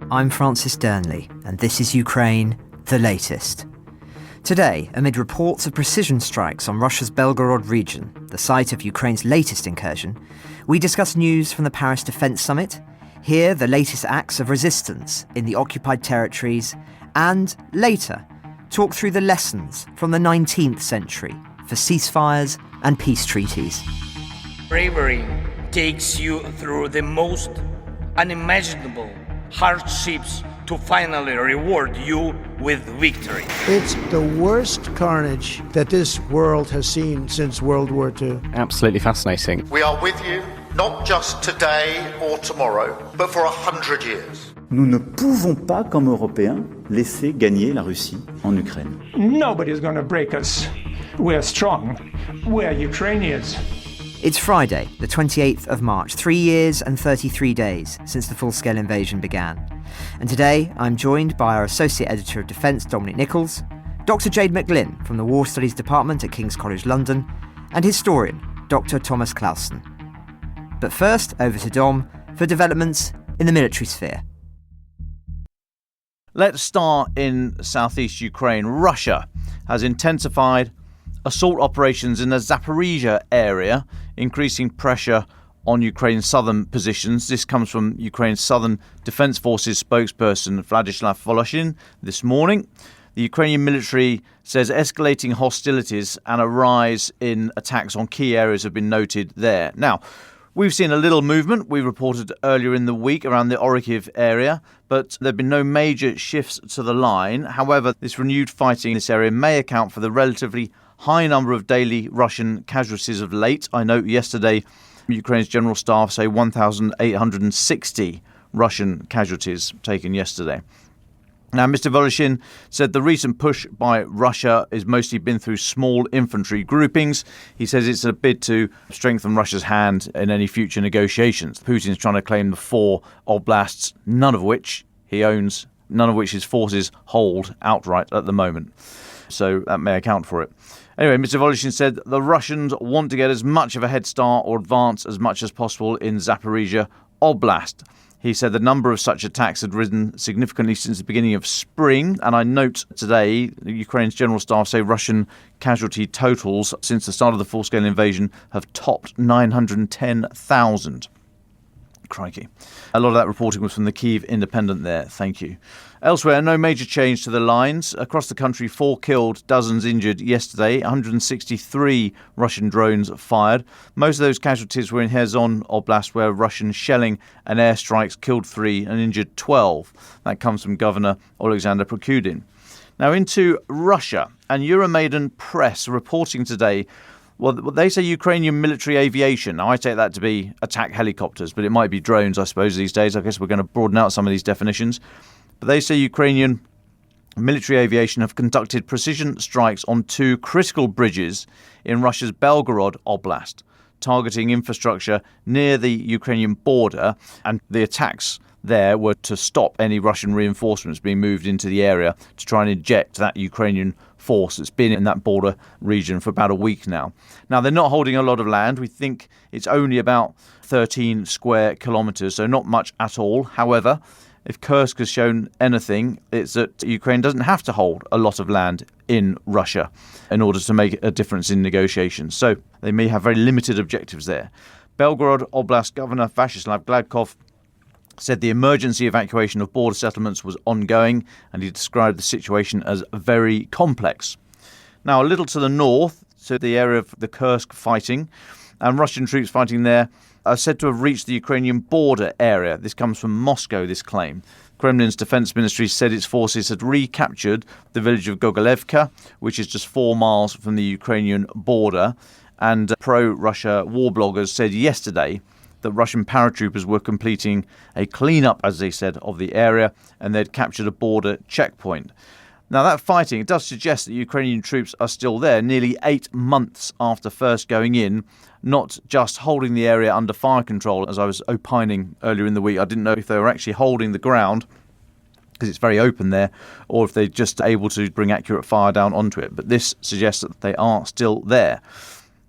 I'm Francis Dearnley, and this is Ukraine, the latest. Today, amid reports of precision strikes on Russia's Belgorod region, the site of Ukraine's latest incursion, we discuss news from the Paris Defence Summit, hear the latest acts of resistance in the occupied territories, and, later, talk through the lessons from the 19th century for ceasefires and peace treaties. Bravery takes you through the most unimaginable hardships to finally reward you with victory. It's the worst carnage that this world has seen since World War II. Absolutely fascinating. We are with you, not just today or tomorrow, but for 100 years. Nous ne pouvons pas, comme Européens, laisser gagner la Russie en Ukraine. Nobody's going to break us. We're strong. We're Ukrainians. It's Friday, the 28th of March, 3 years and 33 days since the full-scale invasion began. And today, I'm joined by our Associate Editor of Defence, Dominic Nicholls, Dr. Jade McGlynn from the War Studies Department at King's College London, and historian, Dr. Thomas Clausen. But first, over to Dom for developments in the military sphere. Let's start in southeast Ukraine. Russia has intensified assault operations in the Zaporizhia area, increasing pressure on Ukraine's southern positions. This comes from Ukraine's Southern Defence Forces spokesperson Vladislav Voloshin this morning. The Ukrainian military says escalating hostilities and a rise in attacks on key areas have been noted there. Now, we've seen a little movement, we reported earlier in the week, around the Orikhiv area, but there have been no major shifts to the line. However, this renewed fighting in this area may account for the relatively high number of daily Russian casualties of late. I note yesterday Ukraine's general staff say 1,860 Russian casualties taken yesterday. Now, Mr. Voloshin said the recent push by Russia has mostly been through small infantry groupings. He says it's a bid to strengthen Russia's hand in any future negotiations. Putin's trying to claim the 4 oblasts, none of which he owns, none of which his forces hold outright at the moment. So that may account for it. Anyway, Mr. Voloshin said the Russians want to get as much of a head start or advance as much as possible in Zaporizhia Oblast. He said the number of such attacks had risen significantly since the beginning of spring. And I note today, Ukraine's general staff say Russian casualty totals since the start of the full-scale invasion have topped 910,000. Crikey. A lot of that reporting was from the Kyiv Independent there. Thank you. Elsewhere, no major change to the lines. Across the country, 4 killed, dozens injured yesterday. 163 Russian drones fired. Most of those casualties were in Kherson Oblast, where Russian shelling and airstrikes killed 3 and injured 12. That comes from Governor Alexander Prokudin. Now into Russia, and Euromaiden Press reporting today. Well, they say Ukrainian military aviation. Now, I take that to be attack helicopters, but it might be drones, I suppose, these days. I guess we're going to broaden out some of these definitions. But they say Ukrainian military aviation have conducted precision strikes on 2 critical bridges in Russia's Belgorod Oblast, targeting infrastructure near the Ukrainian border. And the attacks there were to stop any Russian reinforcements being moved into the area to try and eject that Ukrainian force that's been in that border region for about a week now. Now, they're not holding a lot of land. We think it's only about 13 square kilometres, so not much at all. However, if Kursk has shown anything, it's that Ukraine doesn't have to hold a lot of land in Russia in order to make a difference in negotiations. So they may have very limited objectives there. Belgorod Oblast Governor Vyacheslav Gladkov said the emergency evacuation of border settlements was ongoing, and he described the situation as very complex. Now, a little to the north, so the area of the Kursk fighting, and Russian troops fighting there are said to have reached the Ukrainian border area. This comes from Moscow, this claim. Kremlin's defense ministry said its forces had recaptured the village of Gogolevka, which is just 4 miles from the Ukrainian border. And pro-Russia war bloggers said yesterday that Russian paratroopers were completing a clean-up, as they said, of the area, and they'd captured a border checkpoint. Now, that fighting, it does suggest that Ukrainian troops are still there, nearly 8 months after first going in, not just holding the area under fire control, as I was opining earlier in the week. I didn't know if they were actually holding the ground, because it's very open there, or if they're just able to bring accurate fire down onto it. But this suggests that they are still there.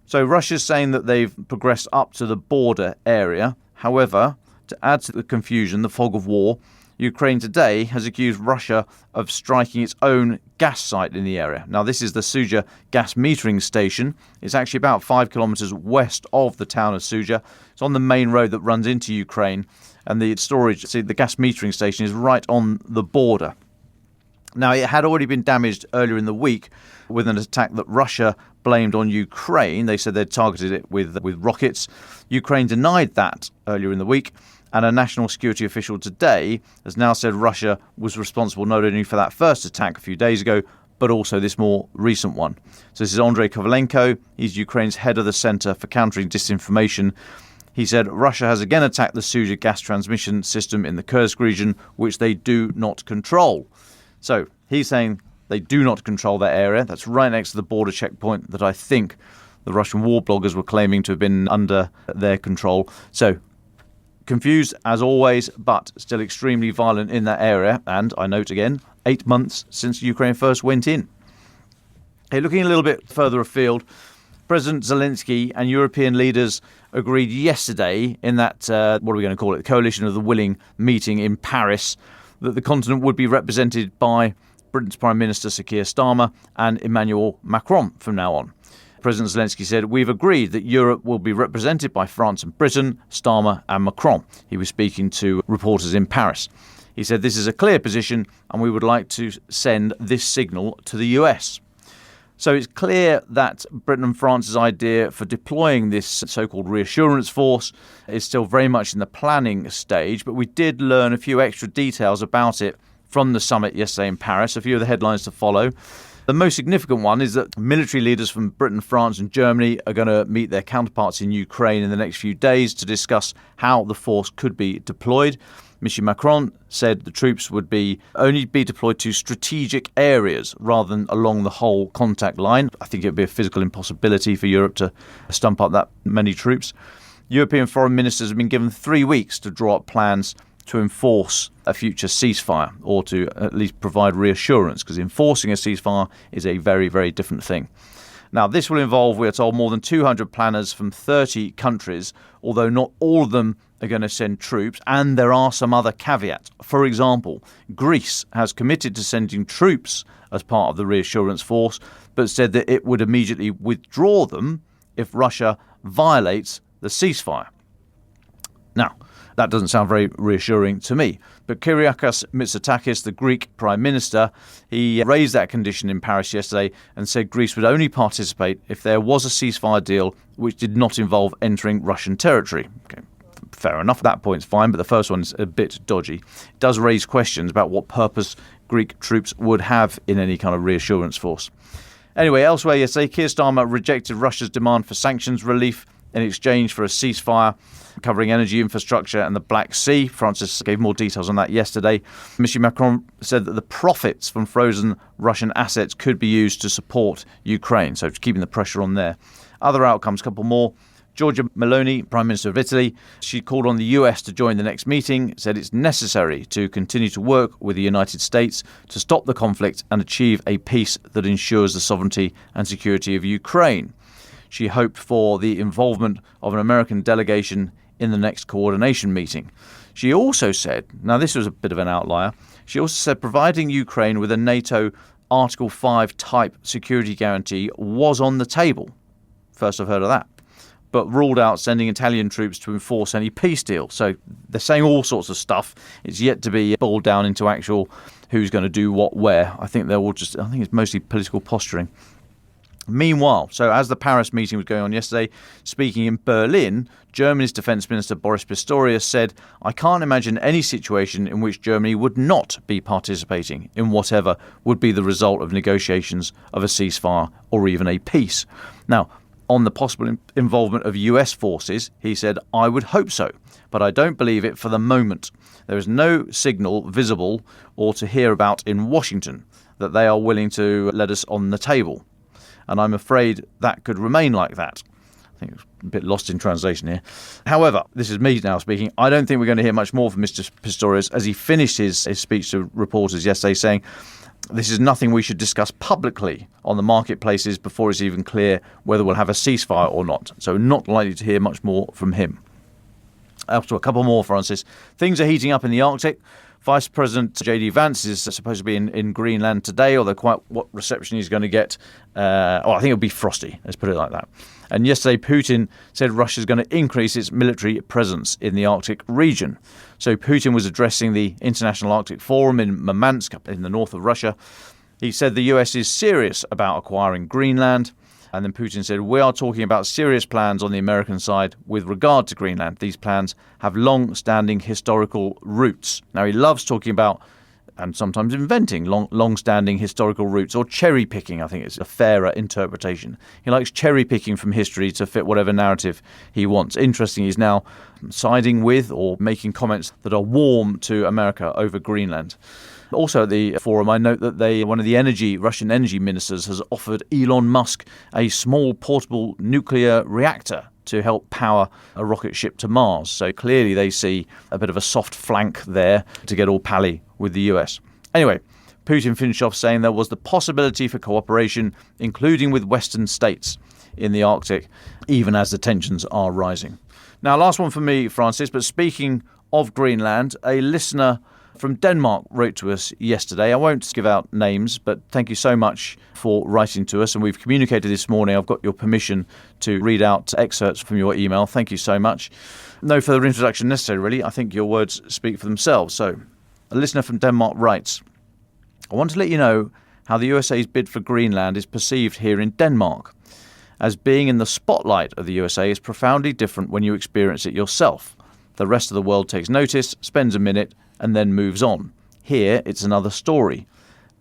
So Russia's saying that they've progressed up to the border area. However, to add to the confusion, the fog of war, Ukraine today has accused Russia of striking its own gas site in the area. Now, this is the Suja gas metering station. It's actually about 5 kilometres west of the town of Suja. It's on the main road that runs into Ukraine. And the gas metering station is right on the border. Now, it had already been damaged earlier in the week with an attack that Russia blamed on Ukraine. They said they'd targeted it with rockets. Ukraine denied that earlier in the week. And a national security official today has now said Russia was responsible not only for that first attack a few days ago, but also this more recent one. So this is Andrei Kovalenko. He's Ukraine's head of the Centre for Countering Disinformation. He said Russia has again attacked the Suja gas transmission system in the Kursk region, which they do not control. So he's saying they do not control that area. That's right next to the border checkpoint that I think the Russian war bloggers were claiming to have been under their control. So confused as always, but still extremely violent in that area. And I note again, 8 months since Ukraine first went in. Hey, looking a little bit further afield, President Zelensky and European leaders agreed yesterday in that, what are we going to call it, the Coalition of the Willing meeting in Paris, that the continent would be represented by Britain's Prime Minister Sir Keir Starmer and Emmanuel Macron from now on. President Zelensky said, "We've agreed that Europe will be represented by France and Britain, Starmer and Macron." He was speaking to reporters in Paris. He said, "This is a clear position and we would like to send this signal to the US." So it's clear that Britain and France's idea for deploying this so-called reassurance force is still very much in the planning stage, but we did learn a few extra details about it from the summit yesterday in Paris, a few of the headlines to follow. The most significant one is that military leaders from Britain, France and Germany are going to meet their counterparts in Ukraine in the next few days to discuss how the force could be deployed. Mr. Macron said the troops would only be deployed to strategic areas rather than along the whole contact line. I think it would be a physical impossibility for Europe to stump up that many troops. European foreign ministers have been given 3 weeks to draw up plans to enforce a future ceasefire, or to at least provide reassurance, because enforcing a ceasefire is a very, very different thing. Now, this will involve, we are told, more than 200 planners from 30 countries, although not all of them are going to send troops, and there are some other caveats. For example, Greece has committed to sending troops as part of the reassurance force, but said that it would immediately withdraw them if Russia violates the ceasefire. Now, that doesn't sound very reassuring to me. But Kyriakos Mitsotakis, the Greek Prime Minister, he raised that condition in Paris yesterday and said Greece would only participate if there was a ceasefire deal which did not involve entering Russian territory. Okay, fair enough, that point's fine, but the first one's a bit dodgy. It does raise questions about what purpose Greek troops would have in any kind of reassurance force. Anyway, elsewhere yesterday, Keir Starmer rejected Russia's demand for sanctions relief in exchange for a ceasefire covering energy infrastructure and the Black Sea. Francis gave more details on that yesterday. Mr. Macron said that the profits from frozen Russian assets could be used to support Ukraine, so keeping the pressure on there. Other outcomes, a couple more. Giorgia Meloni, Prime Minister of Italy, she called on the US to join the next meeting, said it's necessary to continue to work with the United States to stop the conflict and achieve a peace that ensures the sovereignty and security of Ukraine. She hoped for the involvement of an American delegation in the next coordination meeting. She also said, now this was a bit of an outlier, she also said providing Ukraine with a NATO Article 5 type security guarantee was on the table. First I've heard of that. But ruled out sending Italian troops to enforce any peace deal. So they're saying all sorts of stuff. It's yet to be boiled down into actual who's going to do what where. I think it's mostly political posturing. Meanwhile, so as the Paris meeting was going on yesterday, speaking in Berlin, Germany's Defence Minister Boris Pistorius said, "I can't imagine any situation in which Germany would not be participating in whatever would be the result of negotiations of a ceasefire or even a peace." Now, on the possible involvement of US forces, he said, "I would hope so, but I don't believe it for the moment. There is no signal visible or to hear about in Washington that they are willing to let us on the table. And I'm afraid that could remain like that." I think it's a bit lost in translation here. However, this is me now speaking. I don't think we're going to hear much more from Mr. Pistorius as he finished his speech to reporters yesterday saying, "This is nothing we should discuss publicly on the marketplaces before it's even clear whether we'll have a ceasefire or not." So not likely to hear much more from him. After a couple more, Francis. Things are heating up in the Arctic. Vice President Jade Vance is supposed to be in Greenland today, although quite what reception he's going to get, I think it'll be frosty, let's put it like that. And yesterday, Putin said Russia's going to increase its military presence in the Arctic region. So Putin was addressing the International Arctic Forum in Murmansk in the north of Russia. He said the US is serious about acquiring Greenland. And then Putin said, we are talking about serious plans on the American side with regard to Greenland. These plans have long-standing historical roots. Now, he loves talking about and sometimes inventing long-standing historical roots, or cherry-picking, I think is a fairer interpretation. He likes cherry-picking from history to fit whatever narrative he wants. Interesting, he's now siding with or making comments that are warm to America over Greenland. Also at the forum, I note that one of the Russian energy ministers has offered Elon Musk a small portable nuclear reactor to help power a rocket ship to Mars. So clearly they see a bit of a soft flank there to get all pally with the US. Anyway, Putin finished off saying there was the possibility for cooperation, including with Western states in the Arctic, even as the tensions are rising. Now, last one for me, Francis, but speaking of Greenland, a listener from Denmark wrote to us yesterday. I won't give out names, but thank you so much for writing to us. And we've communicated this morning. I've got your permission to read out excerpts from your email. Thank you so much. No further introduction necessary, really. I think your words speak for themselves. So, a listener from Denmark writes, I want to let you know how the USA's bid for Greenland is perceived here in Denmark. As being in the spotlight of the USA is profoundly different when you experience it yourself. The rest of the world takes notice, spends a minute, and then moves on. Here, it's another story.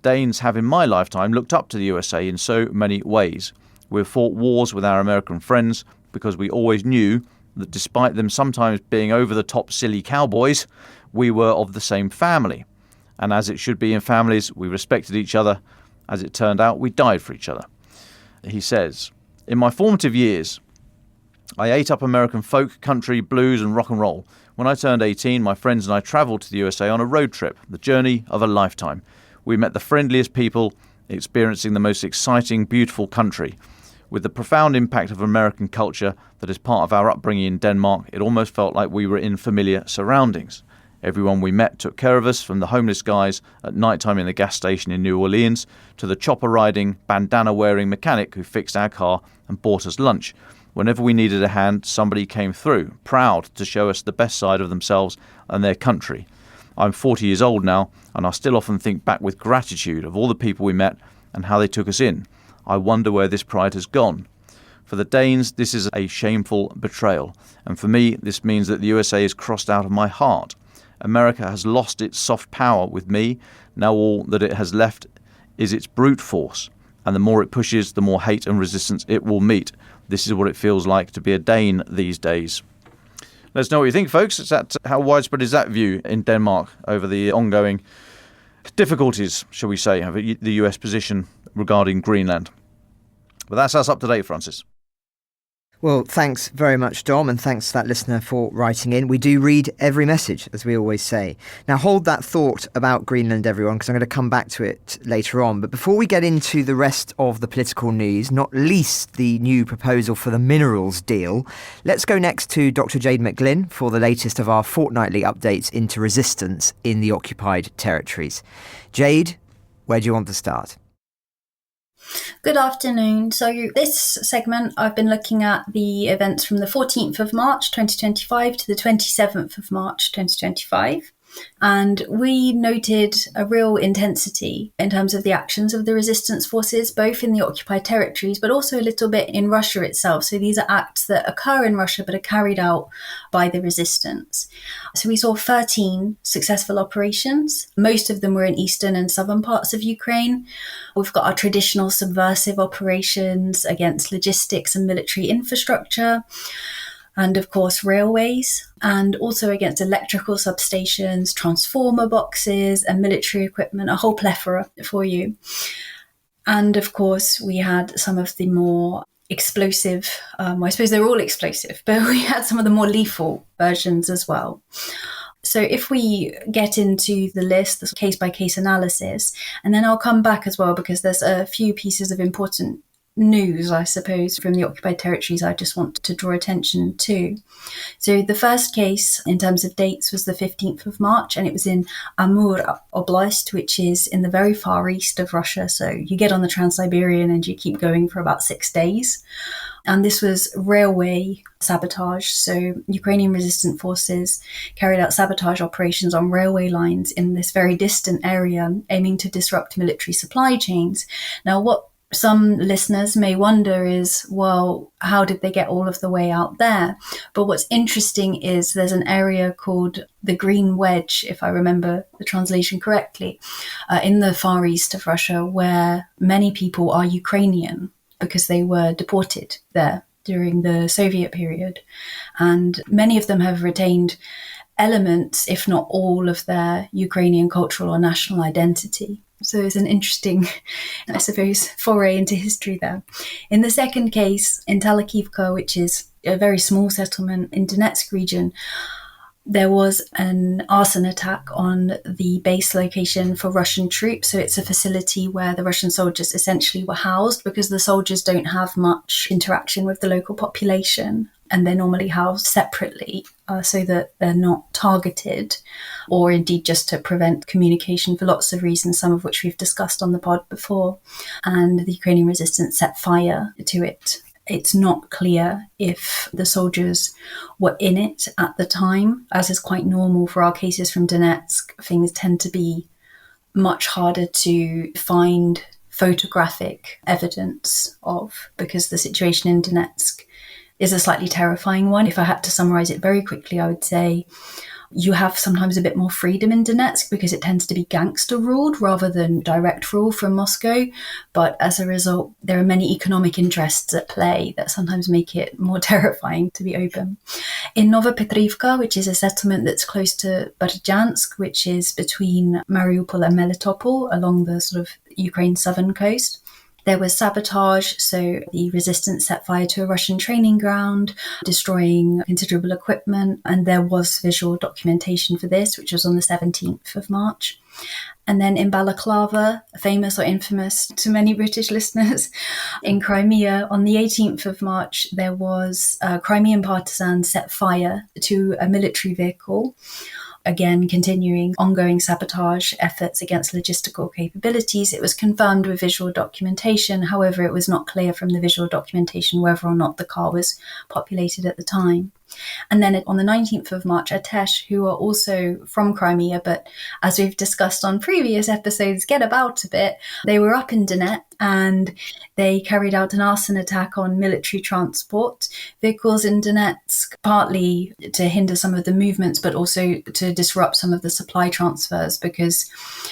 Danes have in my lifetime looked up to the USA in so many ways. We've fought wars with our American friends because we always knew that despite them sometimes being over-the-top silly cowboys, we were of the same family. And as it should be in families, we respected each other. As it turned out, we died for each other. He says, in my formative years, I ate up American folk, country, blues and rock and roll. When I turned 18, my friends and I travelled to the USA on a road trip, the journey of a lifetime. We met the friendliest people, experiencing the most exciting, beautiful country. With the profound impact of American culture that is part of our upbringing in Denmark, it almost felt like we were in familiar surroundings. Everyone we met took care of us, from the homeless guys at night time in the gas station in New Orleans to the chopper-riding, bandana-wearing mechanic who fixed our car and bought us lunch. Whenever we needed a hand, somebody came through, proud to show us the best side of themselves and their country. I'm 40 years old now, and I still often think back with gratitude of all the people we met and how they took us in. I wonder where this pride has gone. For the Danes, this is a shameful betrayal, and for me, this means that the USA is crossed out of my heart. America has lost its soft power with me. Now all that it has left is its brute force, and the more it pushes, the more hate and resistance it will meet. This is what it feels like to be a Dane these days. Let us know what you think, folks. How widespread is that view in Denmark over the ongoing difficulties, shall we say, of the US position regarding Greenland? But that's us up to date, Francis. Well, thanks very much, Dom, and thanks to that listener for writing in. We do read every message, as we always say. Now, hold that thought about Greenland, everyone, because I'm going to come back to it later on. But before we get into the rest of the political news, not least the new proposal for the minerals deal, let's go next to Dr. Jade McGlynn for the latest of our fortnightly updates into resistance in the occupied territories. Jade, where do you want to start? Good afternoon. So this segment, I've been looking at the events from the 14th of March 2025 to the 27th of March 2025. And we noted a real intensity in terms of the actions of the resistance forces, both in the occupied territories, but also a little bit in Russia itself. So these are acts that occur in Russia, but are carried out by the resistance. So we saw 13 successful operations. Most of them were in eastern and southern parts of Ukraine. We've got our traditional subversive operations against logistics and military infrastructure, and of course railways, and also against electrical substations, transformer boxes and military equipment, a whole plethora for you. And of course we had some of the more explosive, I suppose they're all explosive, but we had some of the more lethal versions as well. So if we get into the list, the case-by-case analysis, and then I'll come back as well because there's a few pieces of important news, I suppose, from the occupied territories I just want to draw attention to. So the first case in terms of dates was the 15th of March, and it was in Amur Oblast, which is in the very far east of Russia. So you get on the Trans-Siberian and you keep going for about 6 days. And this was railway sabotage. So Ukrainian resistant forces carried out sabotage operations on railway lines in this very distant area, aiming to disrupt military supply chains. Now, what some listeners may wonder is, well, how did they get all of the way out there? But what's interesting is there's an area called the Green Wedge, if I remember the translation correctly, in the far east of Russia, where many people are Ukrainian, because they were deported there during the Soviet period. And many of them have retained elements, if not all, of their Ukrainian cultural or national identity. So it's an interesting, I suppose, foray into history there. In the second case, in Talakivka, which is a very small settlement in Donetsk region, there was an arson attack on the base location for Russian troops. So it's a facility where the Russian soldiers essentially were housed, because the soldiers don't have much interaction with the local population, and they're normally housed separately so that they're not targeted, or indeed just to prevent communication for lots of reasons, some of which we've discussed on the pod before. And the Ukrainian resistance set fire to it. It's not clear if the soldiers were in it at the time. As is quite normal for our cases from Donetsk, things tend to be much harder to find photographic evidence of, because the situation in Donetsk is a slightly terrifying one. If I had to summarize it very quickly, I would say you have sometimes a bit more freedom in Donetsk because it tends to be gangster ruled rather than direct rule from Moscow. But as a result, there are many economic interests at play that sometimes make it more terrifying to be open. In Novopetrivka, which is a settlement that's close to Berdyansk, which is between Mariupol and Melitopol along the sort of Ukraine southern coast, there was sabotage, so the resistance set fire to a Russian training ground, destroying considerable equipment, and there was visual documentation for this, which was on the 17th of March. And then in Balaklava, famous or infamous to many British listeners, in Crimea, on the 18th of March, there was Crimean partisans set fire to a military vehicle, again continuing ongoing sabotage efforts against logistical capabilities. It was confirmed with visual documentation. However, it was not clear from the visual documentation whether or not the car was populated at the time. And then on the 19th of March, Atesh, who are also from Crimea, but as we've discussed on previous episodes, get about a bit, they were up in Donetsk and they carried out an arson attack on military transport vehicles in Donetsk, partly to hinder some of the movements, but also to disrupt some of the supply transfers, because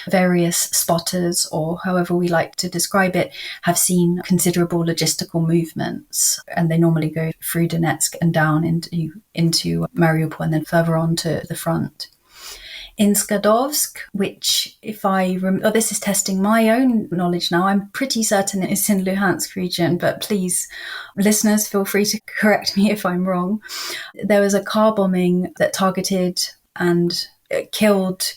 various spotters, or however we like to describe it, have seen considerable logistical movements, and they normally go through Donetsk and down into Mariupol and then further on to the front. In Skadovsk, which this is testing my own knowledge now, I'm pretty certain it's in Luhansk region, but please, listeners, feel free to correct me if I'm wrong. There was a car bombing that targeted and killed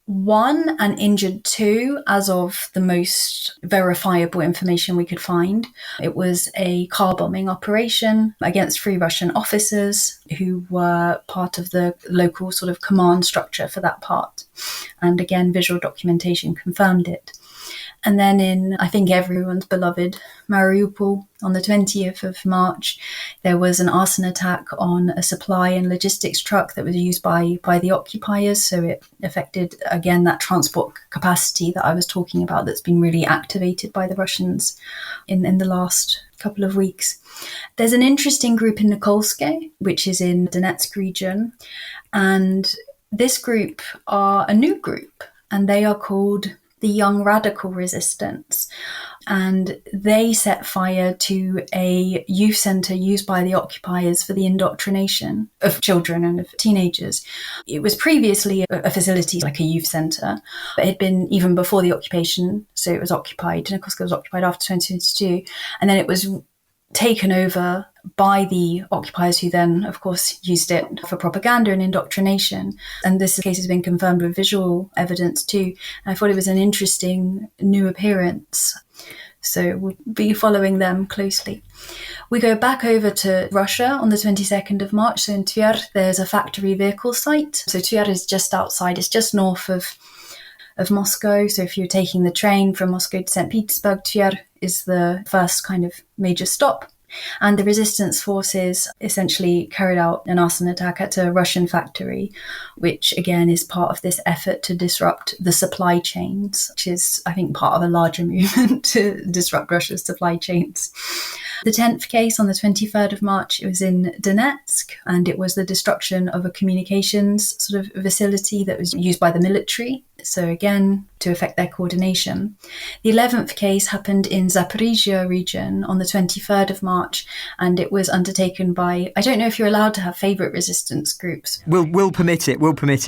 1 and injured 2 as of the most verifiable information we could find. It was a car bombing operation against 3 Russian officers who were part of the local sort of command structure for that part. And again, visual documentation confirmed it. And then in, I think, everyone's beloved Mariupol, on the 20th of March, there was an arson attack on a supply and logistics truck that was used by the occupiers. So it affected, again, that transport capacity that I was talking about that's been really activated by the Russians in the last couple of weeks. There's an interesting group in Nicholls, which is in Donetsk region. And this group are a new group, and they are called the Young Radical Resistance, and they set fire to a youth centre used by the occupiers for the indoctrination of children and of teenagers. It was previously a facility like a youth centre, but it had been even before the occupation, so it was occupied. Nicholls was occupied after 2022, and then it was taken over by the occupiers, who then, of course, used it for propaganda and indoctrination. And this case has been confirmed with visual evidence too. And I thought it was an interesting new appearance. So we'll be following them closely. We go back over to Russia on the 22nd of March. So in Tver, there's a factory vehicle site. So Tver is just outside, it's just north of Moscow. So if you're taking the train from Moscow to St. Petersburg, Tver is the first kind of major stop. And the resistance forces essentially carried out an arson attack at a Russian factory, which again is part of this effort to disrupt the supply chains, which is, I think, part of a larger movement to disrupt Russia's supply chains. The 10th case on the 23rd of March, it was in Donetsk, and it was the destruction of a communications sort of facility that was used by the military. So again, to affect their coordination. The 11th case happened in Zaporizhia region on the 23rd of March, and it was undertaken by, I don't know if you're allowed to have favourite resistance groups. We'll permit it,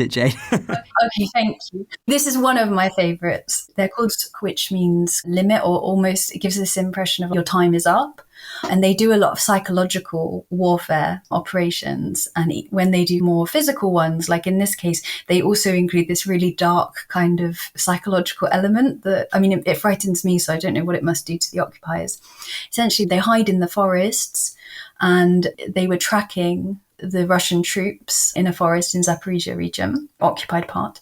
Jade. Okay, thank you. This is one of my favourites. They're called, which means limit, or almost, it gives this impression of your time is up. And they do a lot of psychological warfare operations. And when they do more physical ones, like in this case, they also include this really dark kind of psychological element that, I mean, it frightens me, so I don't know what it must do to the occupiers. Essentially, they hide in the forests, and they were tracking the Russian troops in a forest in Zaporizhia region, occupied part.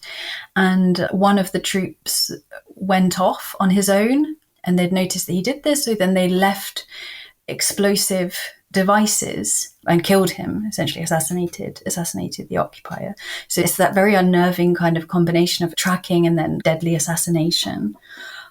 And one of the troops went off on his own, and they'd noticed that he did this. So then they left explosive devices and killed him, essentially assassinated the occupier. So it's that very unnerving kind of combination of tracking and then deadly assassination.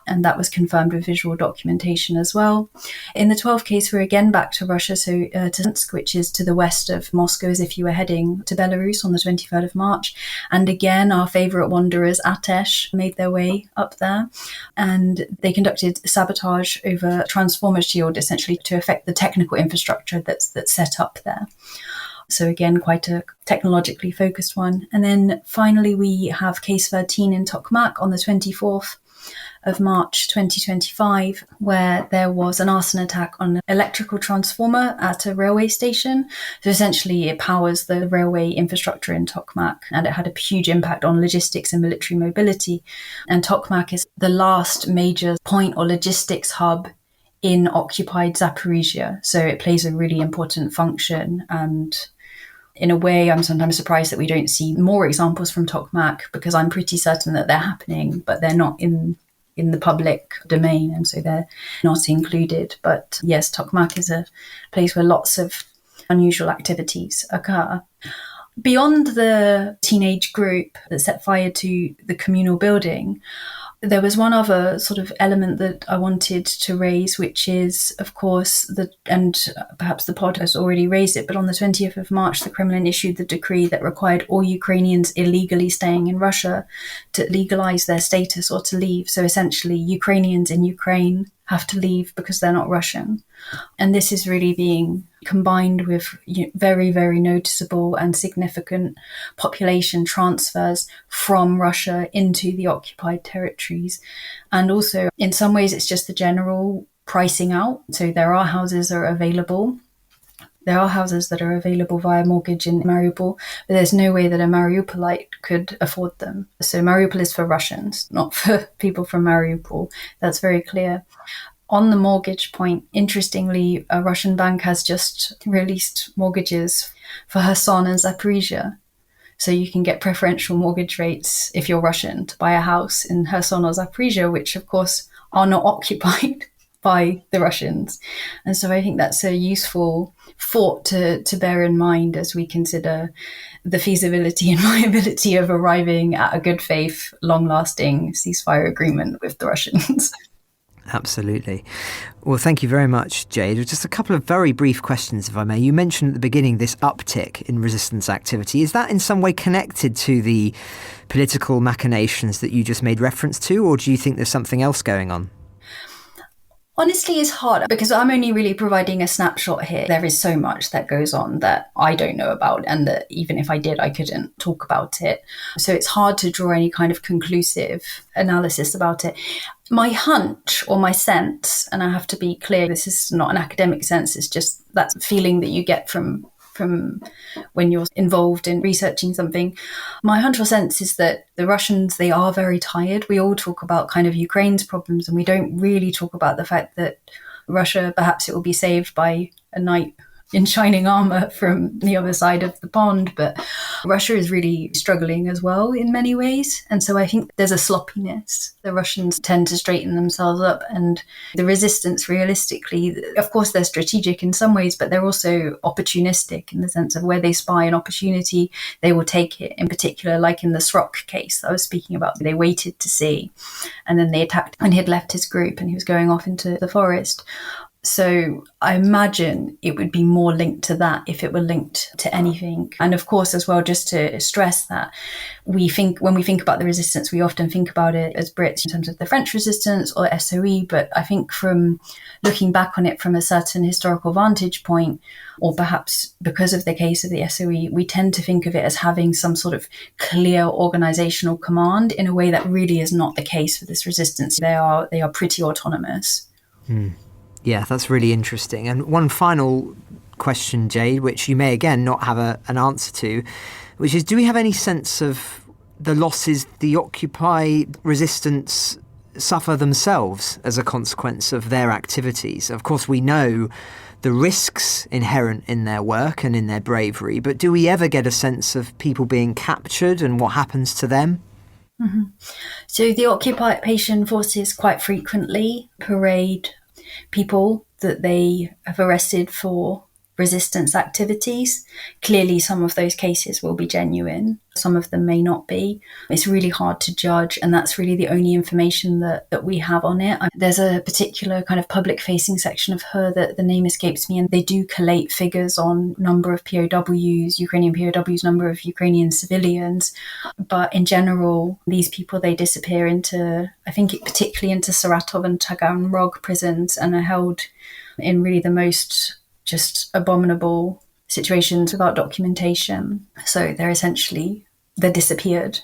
And that was confirmed with visual documentation as well. In the 12th case, we're again back to Russia, so to Tomsk, which is to the west of Moscow, as if you were heading to Belarus on the 23rd of March. And again, our favourite wanderers, Atesh, made their way up there. And they conducted sabotage over a transformer shield, essentially to affect the technical infrastructure that's set up there. So again, quite a technologically focused one. And then finally, we have case 13 in Tokmak on the 24th of March 2025, where there was an arson attack on an electrical transformer at a railway station. So essentially it powers the railway infrastructure in Tokmak, and it had a huge impact on logistics and military mobility. And Tokmak is the last major point or logistics hub in occupied Zaporizhia. So it plays a really important function, and in a way, I'm sometimes surprised that we don't see more examples from Tokmak, because I'm pretty certain that they're happening, but they're not in the public domain, and so they're not included. But yes, Tokmak is a place where lots of unusual activities occur. Beyond the teenage group that set fire to the communal building, there was one other sort of element that I wanted to raise, which is, of course, and perhaps the pod has already raised it, but on the 20th of March, the Kremlin issued the decree that required all Ukrainians illegally staying in Russia to legalize their status or to leave. So essentially, Ukrainians in Ukraine have to leave because they're not Russian. And this is really being combined with very, very noticeable and significant population transfers from Russia into the occupied territories. And also, in some ways, it's just the general pricing out. So there are houses that are available. There are houses that are available via mortgage in Mariupol, but there's no way that a Mariupolite could afford them. So Mariupol is for Russians, not for people from Mariupol. That's very clear. On the mortgage point, interestingly, a Russian bank has just released mortgages for Kherson and Zaporizhia. So you can get preferential mortgage rates if you're Russian to buy a house in Kherson or Zaporizhia, which of course are not occupied by the Russians. And so I think that's a useful thought to bear in mind as we consider the feasibility and viability of arriving at a good faith, long-lasting ceasefire agreement with the Russians. Absolutely. Well, thank you very much, Jade. Just a couple of very brief questions, if I may. You mentioned at the beginning this uptick in resistance activity. Is that in some way connected to the political machinations that you just made reference to, or do you think there's something else going on? Honestly, it's hard because I'm only really providing a snapshot here. There is so much that goes on that I don't know about, and that even if I did, I couldn't talk about it. So it's hard to draw any kind of conclusive analysis about it. My hunch or my sense, and I have to be clear, this is not an academic sense, it's just that feeling that you get from from when you're involved in researching something. My hunch sense is that the Russians, they are very tired. We all talk about kind of Ukraine's problems, and we don't really talk about the fact that Russia, perhaps it will be saved by a knight in shining armor from the other side of the pond, but Russia is really struggling as well in many ways. And so I think there's a sloppiness. The Russians tend to straighten themselves up, and the resistance, realistically, of course, they're strategic in some ways, but they're also opportunistic in the sense of where they spy an opportunity, they will take it. In particular, like in the Srok case that I was speaking about, they waited to see, and then they attacked when he had left his group and he was going off into the forest. So I imagine it would be more linked to that if it were linked to anything. And of course, as well, just to stress that when we think about the resistance, we often think about it as Brits in terms of the French resistance or SOE. But I think from looking back on it from a certain historical vantage point, or perhaps because of the case of the SOE, we tend to think of it as having some sort of clear organizational command in a way that really is not the case for this resistance. They are pretty autonomous. Yeah, that's really interesting. And one final question, Jade, which you may again not have an answer to, which is, do we have any sense of the losses the Occupy resistance suffer themselves as a consequence of their activities? Of course, we know the risks inherent in their work and in their bravery, but do we ever get a sense of people being captured and what happens to them? Mm-hmm. So the occupation forces quite frequently parade people that they have arrested for resistance activities. Clearly, some of those cases will be genuine. Some of them may not be. It's really hard to judge, and that's really the only information that we have on it. There's a particular kind of public-facing section of her that the name escapes me, and they do collate figures on number of POWs, Ukrainian POWs, number of Ukrainian civilians. But in general, these people, they disappear into, I think particularly into Saratov and Taganrog prisons, and are held in really the most just abominable situations without documentation. So they're disappeared.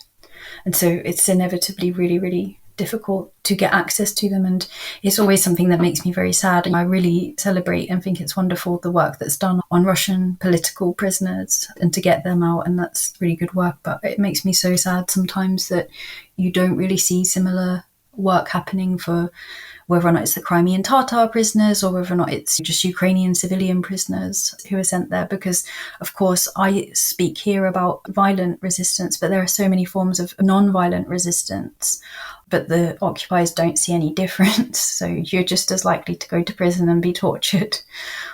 And so it's inevitably really, really difficult to get access to them. And it's always something that makes me very sad. And I really celebrate and think it's wonderful the work that's done on Russian political prisoners and to get them out. And that's really good work. But it makes me so sad sometimes that you don't really see similar work happening for whether or not it's the Crimean Tatar prisoners or whether or not it's just Ukrainian civilian prisoners who are sent there. Because, of course, I speak here about violent resistance, but there are so many forms of non-violent resistance. But the occupiers don't see any difference. So you're just as likely to go to prison and be tortured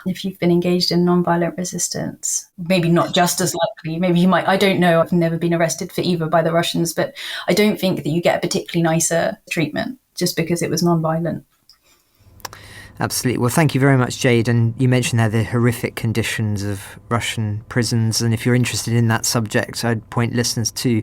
if you've been engaged in non-violent resistance. Maybe not just as likely. Maybe you might, I don't know. I've never been arrested for either by the Russians, but I don't think that you get a particularly nicer treatment just because it was non-violent. Absolutely. Well, thank you very much, Jade. And you mentioned there the horrific conditions of Russian prisons. And if you're interested in that subject, I'd point listeners to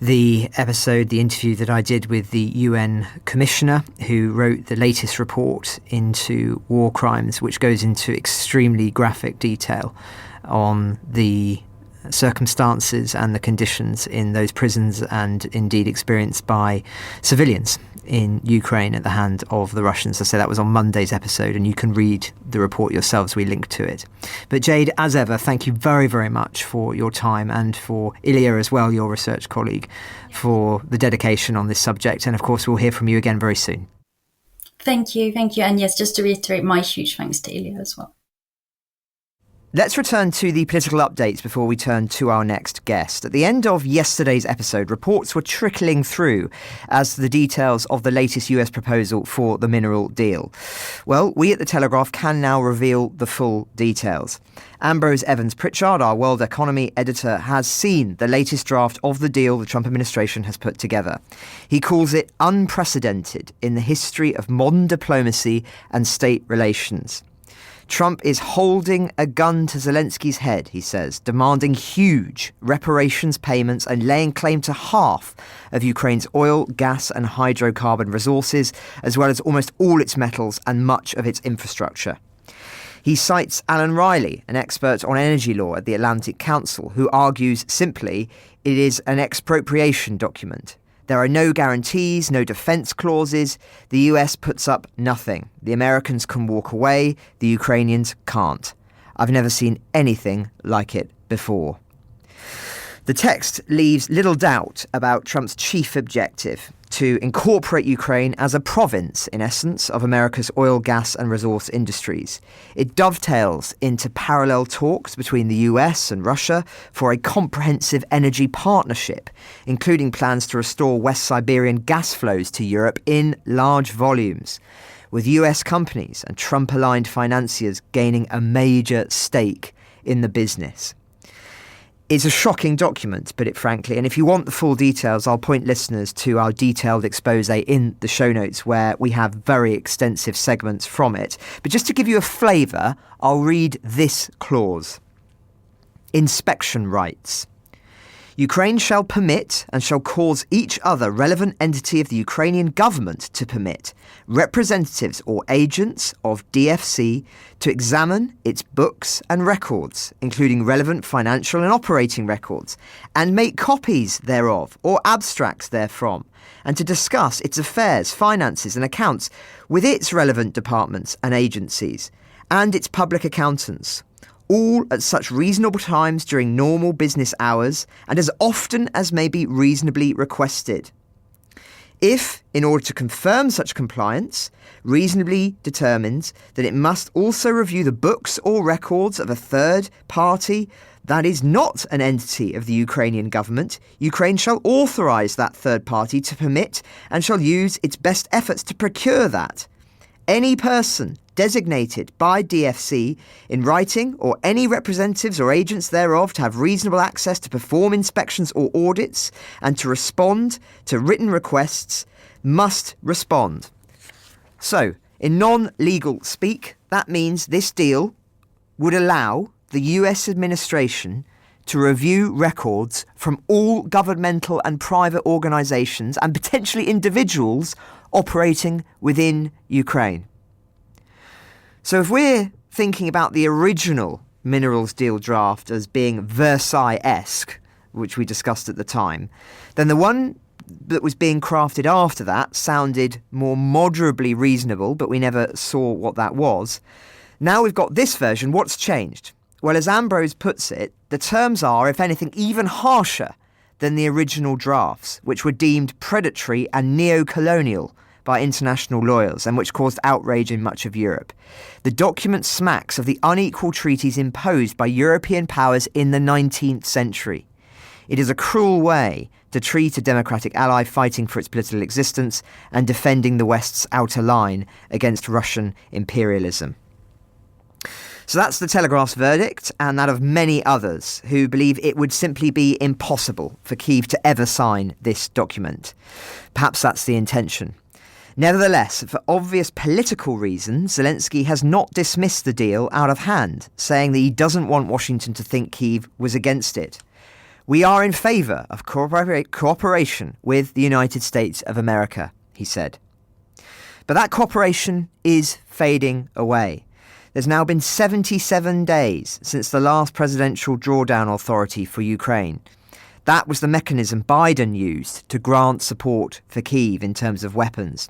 the interview that I did with the UN Commissioner, who wrote the latest report into war crimes, which goes into extremely graphic detail on the circumstances and the conditions in those prisons, and indeed experienced by civilians in Ukraine at the hand of the Russians. I say that was on Monday's episode, and you can read the report yourselves. We link to it. But Jade, as ever, thank you very, very much for your time, and for Ilya as well, your research colleague, for the dedication on this subject. And of course, we'll hear from you again very soon. Thank you. And yes, just to reiterate, my huge thanks to Ilya as well. Let's return to the political updates before we turn to our next guest. At the end of yesterday's episode, reports were trickling through as to the details of the latest US proposal for the mineral deal. Well, we at the Telegraph can now reveal the full details. Ambrose Evans-Pritchard, our world economy editor, has seen the latest draft of the deal the Trump administration has put together. He calls it unprecedented in the history of modern diplomacy and state relations. Trump is holding a gun to Zelensky's head, he says, demanding huge reparations payments and laying claim to half of Ukraine's oil, gas and hydrocarbon resources, as well as almost all its metals and much of its infrastructure. He cites Alan Riley, an expert on energy law at the Atlantic Council, who argues simply it is an expropriation document. There are no guarantees, no defence clauses. The US puts up nothing. The Americans can walk away. The Ukrainians can't. I've never seen anything like it before. The text leaves little doubt about Trump's chief objective, to incorporate Ukraine as a province, in essence, of America's oil, gas and resource industries. It dovetails into parallel talks between the US and Russia for a comprehensive energy partnership, including plans to restore West Siberian gas flows to Europe in large volumes, with US companies and Trump-aligned financiers gaining a major stake in the business. It's a shocking document, to put it frankly, and if you want the full details, I'll point listeners to our detailed expose in the show notes where we have very extensive segments from it. But just to give you a flavour, I'll read this clause. Inspection rights. Ukraine shall permit and shall cause each other relevant entity of the Ukrainian government to permit representatives or agents of DFC to examine its books and records, including relevant financial and operating records, and make copies thereof or abstracts therefrom, and to discuss its affairs, finances and accounts with its relevant departments and agencies, and its public accountants, all at such reasonable times during normal business hours and as often as may be reasonably requested. If, in order to confirm such compliance, reasonably determines that it must also review the books or records of a third party that is not an entity of the Ukrainian government, Ukraine shall authorise that third party to permit and shall use its best efforts to procure that. Any person designated by DFC in writing or any representatives or agents thereof to have reasonable access to perform inspections or audits and to respond to written requests must respond. So, in non-legal speak, that means this deal would allow the US administration to review records from all governmental and private organisations and potentially individuals operating within Ukraine. So if we're thinking about the original minerals deal draft as being Versailles-esque, which we discussed at the time, then the one that was being crafted after that sounded more moderately reasonable, but we never saw what that was. Now we've got this version. What's changed? Well, as Ambrose puts it, the terms are, if anything, even harsher than the original drafts, which were deemed predatory and neo-colonial by international lawyers and which caused outrage in much of Europe. The document smacks of the unequal treaties imposed by European powers in the 19th century. It is a cruel way to treat a democratic ally fighting for its political existence and defending the West's outer line against Russian imperialism. So that's the Telegraph's verdict, and that of many others who believe it would simply be impossible for Kyiv to ever sign this document. Perhaps that's the intention. Nevertheless, for obvious political reasons, Zelensky has not dismissed the deal out of hand, saying that he doesn't want Washington to think Kyiv was against it. We are in favour of cooperation with the United States of America, he said. But that cooperation is fading away. There's now been 77 days since the last presidential drawdown authority for Ukraine. That was the mechanism Biden used to grant support for Kyiv in terms of weapons.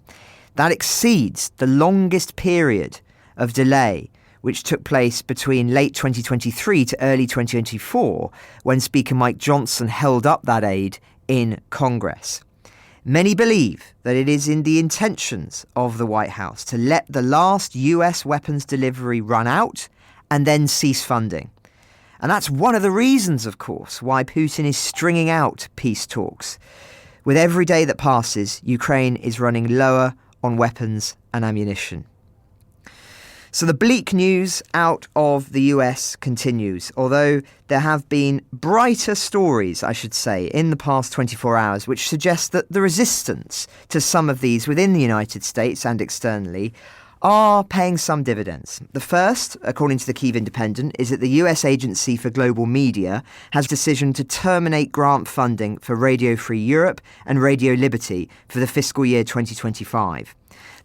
That exceeds the longest period of delay, which took place between late 2023 to early 2024, when Speaker Mike Johnson held up that aid in Congress. Many believe that it is in the intentions of the White House to let the last US weapons delivery run out and then cease funding. And that's one of the reasons, of course, why Putin is stringing out peace talks. With every day that passes, Ukraine is running lower on weapons and ammunition. So the bleak news out of the US continues, although there have been brighter stories, I should say, in the past 24 hours, which suggest that the resistance to some of these within the United States and externally are paying some dividends. The first, according to the Kyiv Independent, is that the US Agency for Global Media has a decision to terminate grant funding for Radio Free Europe and Radio Liberty for the fiscal year 2025.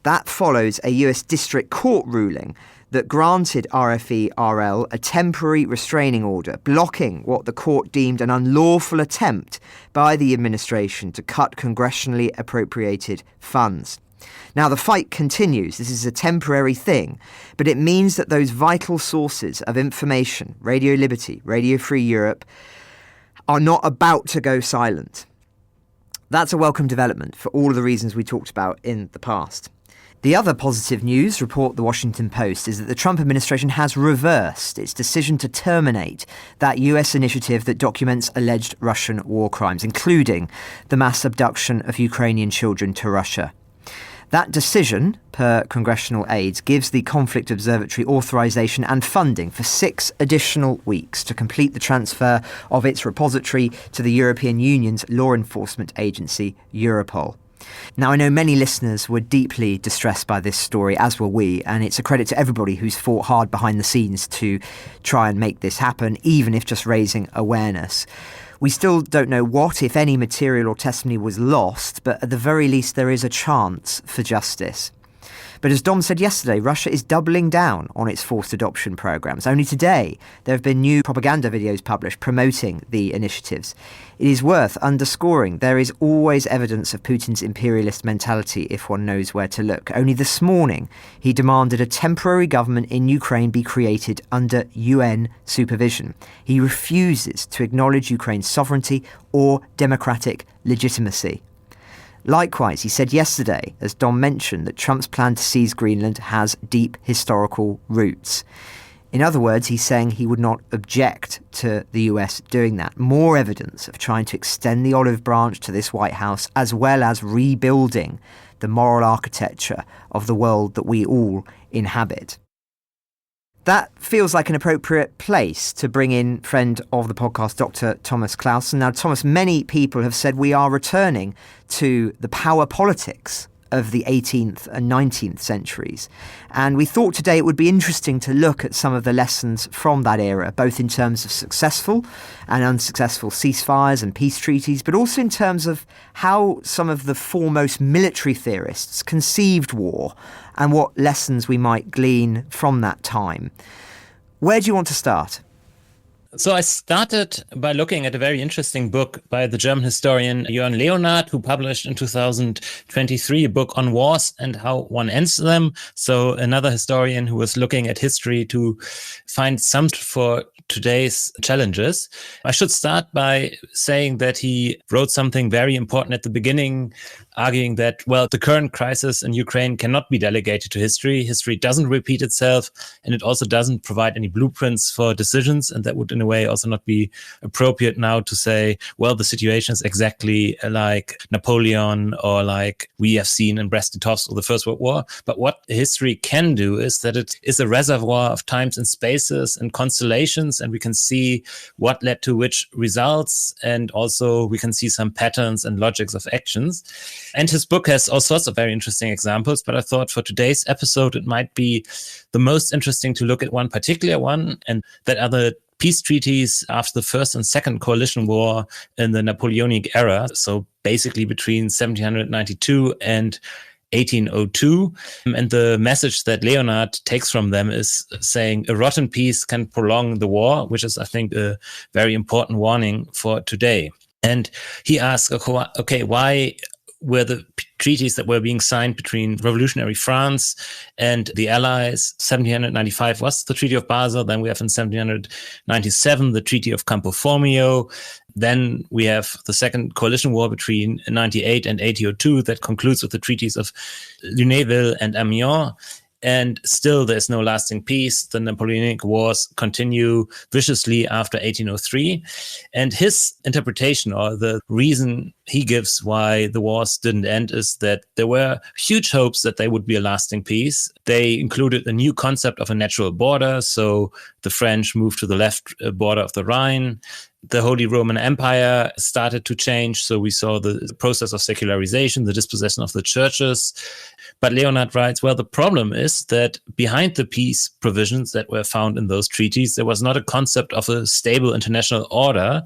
That follows a US District Court ruling that granted RFE-RL a temporary restraining order, blocking what the court deemed an unlawful attempt by the administration to cut congressionally appropriated funds. Now, the fight continues. This is a temporary thing, but it means that those vital sources of information, Radio Liberty, Radio Free Europe, are not about to go silent. That's a welcome development for all of the reasons we talked about in the past. The other positive news, report the Washington Post, is that the Trump administration has reversed its decision to terminate that US initiative that documents alleged Russian war crimes, including the mass abduction of Ukrainian children to Russia. That decision, per congressional aides, gives the Conflict Observatory authorization and funding for 6 additional weeks to complete the transfer of its repository to the European Union's law enforcement agency, Europol. Now, I know many listeners were deeply distressed by this story, as were we, and it's a credit to everybody who's fought hard behind the scenes to try and make this happen, even if just raising awareness. We still don't know what, if any, material or testimony was lost, but at the very least there is a chance for justice. But as Dom said yesterday, Russia is doubling down on its forced adoption programs. Only today, there have been new propaganda videos published promoting the initiatives. It is worth underscoring there is always evidence of Putin's imperialist mentality if one knows where to look. Only this morning, he demanded a temporary government in Ukraine be created under UN supervision. He refuses to acknowledge Ukraine's sovereignty or democratic legitimacy. Likewise, he said yesterday, as Dom mentioned, that Trump's plan to seize Greenland has deep historical roots. In other words, he's saying he would not object to the US doing that. More evidence of trying to extend the olive branch to this White House, as well as rebuilding the moral architecture of the world that we all inhabit. That feels like an appropriate place to bring in friend of the podcast, Dr. Thomas Clausen. Now, Thomas, many people have said we are returning to the power politics of the 18th and 19th centuries. And we thought today it would be interesting to look at some of the lessons from that era, both in terms of successful and unsuccessful ceasefires and peace treaties, but also in terms of how some of the foremost military theorists conceived war and what lessons we might glean from that time. Where do you want to start? So I started by looking at a very interesting book by the German historian Jörn Leonhard, who published in 2023 a book on wars and how one ends them. So another historian who was looking at history to find some for today's challenges. I should start by saying that he wrote something very important at the beginning, arguing that, well, the current crisis in Ukraine cannot be delegated to history. History doesn't repeat itself, and it also doesn't provide any blueprints for decisions. And that would, in a way, also not be appropriate now to say, well, the situation is exactly like Napoleon or like we have seen in Brest-Litovsk or the First World War. But what history can do is that it is a reservoir of times and spaces and constellations, and we can see what led to which results, and also we can see some patterns and logics of actions. And his book has all sorts of very interesting examples, but I thought for today's episode it might be the most interesting to look at one particular one, and that are the peace treaties after the First and Second Coalition War in the Napoleonic era, so basically between 1792 and 1802. And the message that Leonhard takes from them is saying a rotten peace can prolong the war, which is, I think, a very important warning for today. And he asks, okay, why were the treaties that were being signed between revolutionary France and the Allies? 1795 was the Treaty of Basel. Then we have in 1797 the Treaty of Campo Formio. Then we have the Second Coalition War between 98 and 1802 that concludes with the treaties of Lunéville and Amiens. And still there's no lasting peace. The Napoleonic Wars continue viciously after 1803. And his interpretation, or the reason he gives why the wars didn't end, is that there were huge hopes that there would be a lasting peace. They included a new concept of a natural border. So the French moved to the left border of the Rhine. The Holy Roman Empire started to change. So we saw the process of secularization, the dispossession of the churches. But Leonhard writes, well, the problem is that behind the peace provisions that were found in those treaties, there was not a concept of a stable international order,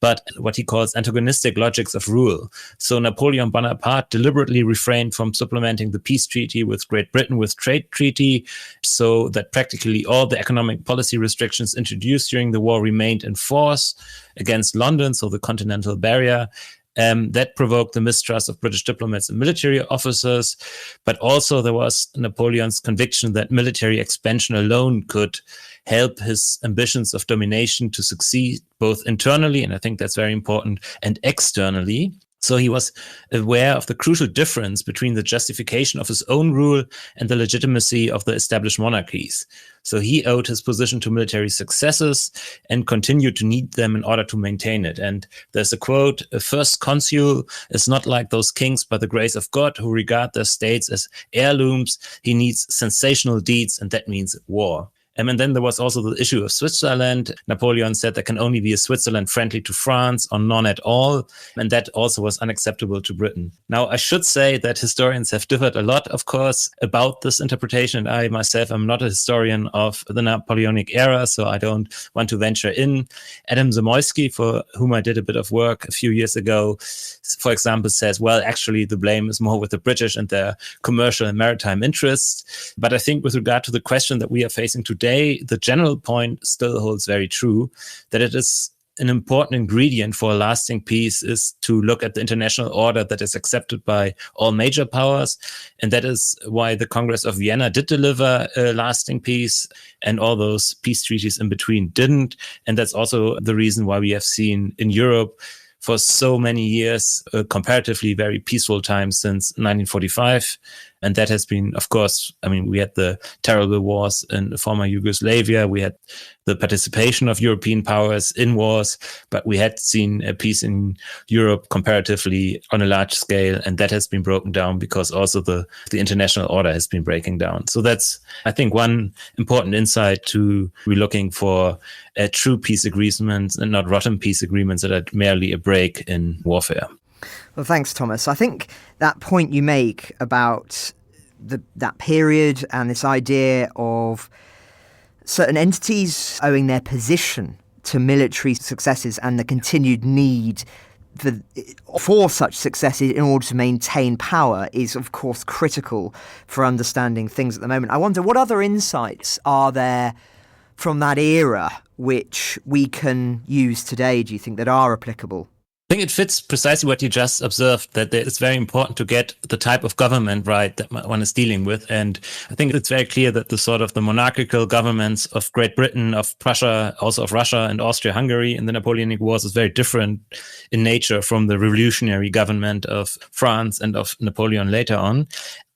but what he calls antagonistic logics of rule. So Napoleon Bonaparte deliberately refrained from supplementing the peace treaty with Great Britain with trade treaty, so that practically all the economic policy restrictions introduced during the war remained in force against London, so the continental barrier. That provoked the mistrust of British diplomats and military officers. But also there was Napoleon's conviction that military expansion alone could help his ambitions of domination to succeed both internally, and I think that's very important, and externally. So he was aware of the crucial difference between the justification of his own rule and the legitimacy of the established monarchies. So he owed his position to military successes and continued to need them in order to maintain it. And there's a quote, "A first consul is not like those kings by the grace of God who regard their states as heirlooms. He needs sensational deeds, and that means war." And then there was also the issue of Switzerland. Napoleon said there can only be a Switzerland friendly to France or none at all. And that also was unacceptable to Britain. Now, I should say that historians have differed a lot, of course, about this interpretation. I myself am not a historian of the Napoleonic era, so I don't want to venture in. Adam Zamoyski, for whom I did a bit of work a few years ago, for example, says, well, actually, the blame is more with the British and their commercial and maritime interests. But I think with regard to the question that we are facing today, the general point still holds very true, that it is an important ingredient for a lasting peace is to look at the international order that is accepted by all major powers. And that is why the Congress of Vienna did deliver a lasting peace and all those peace treaties in between didn't. And that's also the reason why we have seen in Europe for so many years, comparatively very peaceful times since 1945. And that has been, of course, I mean, we had the terrible wars in former Yugoslavia. We had the participation of European powers in wars, but we had seen a peace in Europe comparatively on a large scale. And that has been broken down because also the international order has been breaking down. So that's, I think, one important insight to be looking for a true peace agreements and not rotten peace agreements that are merely a break in warfare. Well, thanks, Thomas. I think that point you make about that period and this idea of certain entities owing their position to military successes and the continued need for such successes in order to maintain power is, of course, critical for understanding things at the moment. I wonder, what other insights are there from that era which we can use today, do you think, that are applicable? I think it fits precisely what you just observed, that it's very important to get the type of government right that one is dealing with. And I think it's very clear that the sort of the monarchical governments of Great Britain, of Prussia, also of Russia and Austria-Hungary in the Napoleonic Wars is very different in nature from the revolutionary government of France and of Napoleon later on.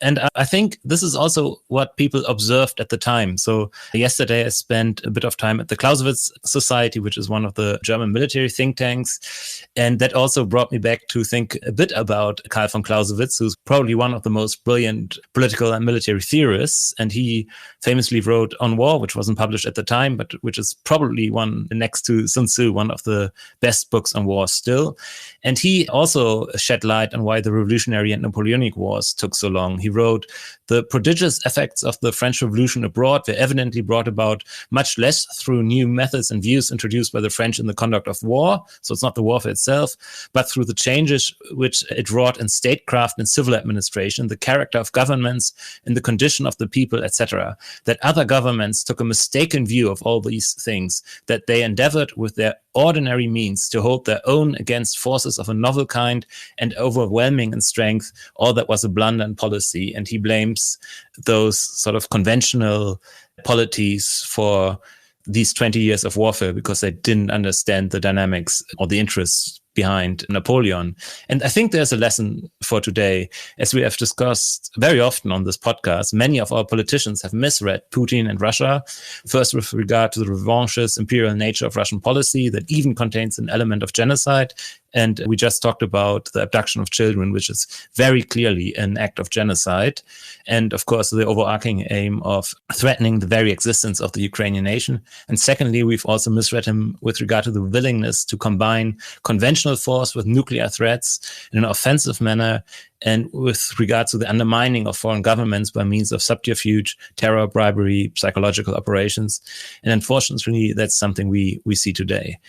And I think this is also what people observed at the time. So yesterday I spent a bit of time at the Clausewitz Society, which is one of the German military think tanks. And that also brought me back to think a bit about Karl von Clausewitz, who's probably one of the most brilliant political and military theorists. And he famously wrote On War, which wasn't published at the time, but which is probably one next to Sun Tzu, one of the best books on war still. And he also shed light on why the Revolutionary and Napoleonic Wars took so long. He wrote, the prodigious effects of the French Revolution abroad were evidently brought about much less through new methods and views introduced by the French in the conduct of war, so it's not the warfare itself, but through the changes which it wrought in statecraft and civil administration, the character of governments and the condition of the people, etc. That other governments took a mistaken view of all these things, that they endeavored with their ordinary means to hold their own against forces of a novel kind and overwhelming in strength, all that was a blunder in policy. And he blames those sort of conventional polities for these 20 years of warfare because they didn't understand the dynamics or the interests behind Napoleon. And I think there's a lesson for today. As we have discussed very often on this podcast, many of our politicians have misread Putin and Russia, first with regard to the revanchist imperial nature of Russian policy that even contains an element of genocide. And we just talked about the abduction of children, which is very clearly an act of genocide. And of course, the overarching aim of threatening the very existence of the Ukrainian nation. And secondly, we've also misread him with regard to the willingness to combine conventional force with nuclear threats in an offensive manner, and with regard to the undermining of foreign governments by means of subterfuge, terror, bribery, psychological operations. And unfortunately, that's something we see today.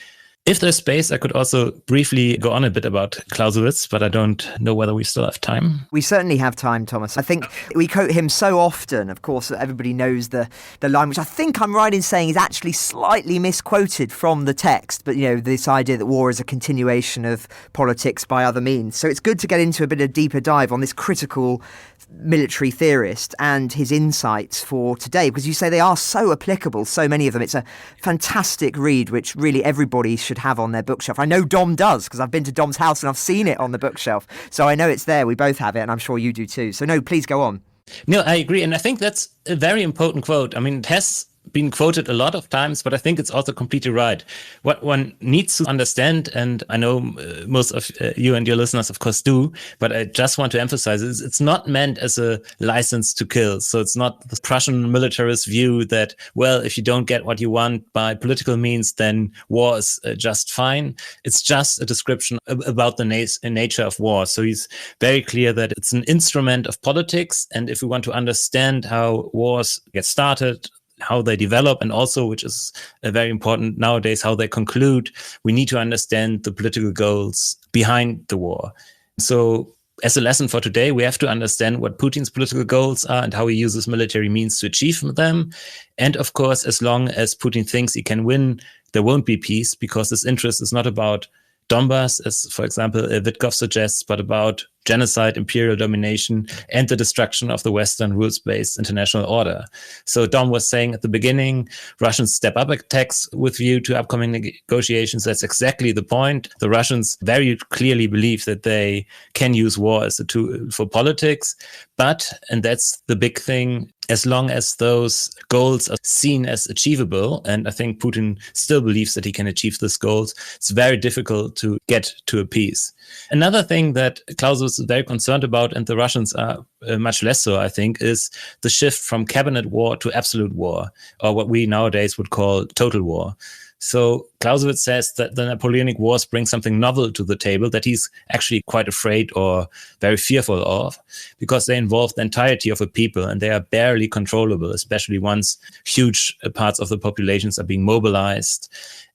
If there's space, I could also briefly go on a bit about Clausewitz, but I don't know whether we still have time. We certainly have time, Thomas. I think we quote him so often, of course, that everybody knows the line, which I think I'm right in saying is actually slightly misquoted from the text. But, this idea that war is a continuation of politics by other means. So it's good to get into a bit of deeper dive on this critical military theorist and his insights for today, because you say they are so applicable, so many of them. It's a fantastic read, which really everybody should have on their bookshelf. I know Dom does, because I've been to Dom's house and I've seen it on the bookshelf. So I know it's there. We both have it, and I'm sure you do too. So no, please go on. No, I agree. And I think that's a very important quote. I mean, it has been quoted a lot of times, but I think it's also completely right. What one needs to understand, and I know most of you and your listeners, of course, do, but I just want to emphasize is it's not meant as a license to kill. So it's not the Prussian militarist view that, well, if you don't get what you want by political means, then war is just fine. It's just a description about the nature of war. So he's very clear that it's an instrument of politics. And if we want to understand how wars get started, how they develop, and also, which is very important nowadays, how they conclude, we need to understand the political goals behind the war. So as a lesson for today, we have to understand what Putin's political goals are and how he uses military means to achieve them. And of course, as long as Putin thinks he can win, there won't be peace, because his interest is not about Donbass, as, for example, Witkov suggests, but about genocide, imperial domination, and the destruction of the Western rules-based international order. So Dom was saying at the beginning, Russians step up attacks with view to upcoming negotiations. That's exactly the point. The Russians very clearly believe that they can use war as a tool for politics. But, and that's the big thing, as long as those goals are seen as achievable, and I think Putin still believes that he can achieve those goals, it's very difficult to get to a peace. Another thing that Clausewitz is very concerned about, and the Russians are much less so, I think, is the shift from cabinet war to absolute war, or what we nowadays would call total war. So Clausewitz says that the Napoleonic Wars bring something novel to the table that he's actually quite afraid or very fearful of, because they involve the entirety of a people and they are barely controllable, especially once huge parts of the populations are being mobilized.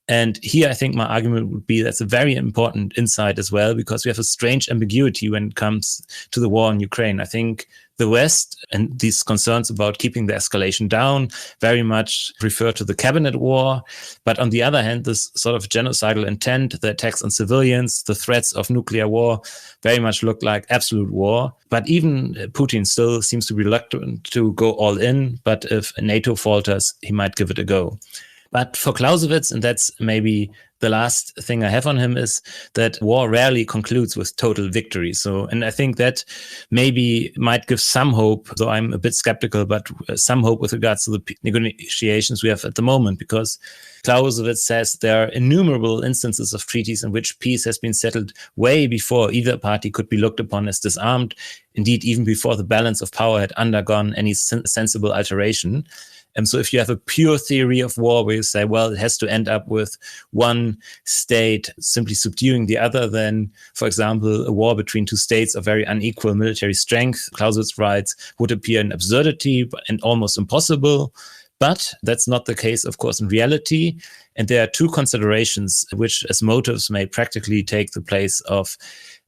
And here I think my argument would be that's a very important insight as well, because we have a strange ambiguity when it comes to the war in Ukraine. I think the West and these concerns about keeping the escalation down very much refer to the cabinet war. But on the other hand, this sort of genocidal intent, the attacks on civilians, the threats of nuclear war very much look like absolute war. But even Putin still seems to be reluctant to go all in. But if NATO falters, he might give it a go. But for Clausewitz, and that's maybe the last thing I have on him, is that war rarely concludes with total victory. So, and I think that maybe might give some hope, though I'm a bit skeptical, but some hope with regards to the negotiations we have at the moment, because Clausewitz says there are innumerable instances of treaties in which peace has been settled way before either party could be looked upon as disarmed, indeed even before the balance of power had undergone any sensible alteration. And so if you have a pure theory of war where you say, well, it has to end up with one state simply subduing the other, then, for example, a war between two states of very unequal military strength, Clausewitz writes, would appear an absurdity and almost impossible. But that's not the case, of course, in reality. And there are two considerations which, as motives, may practically take the place of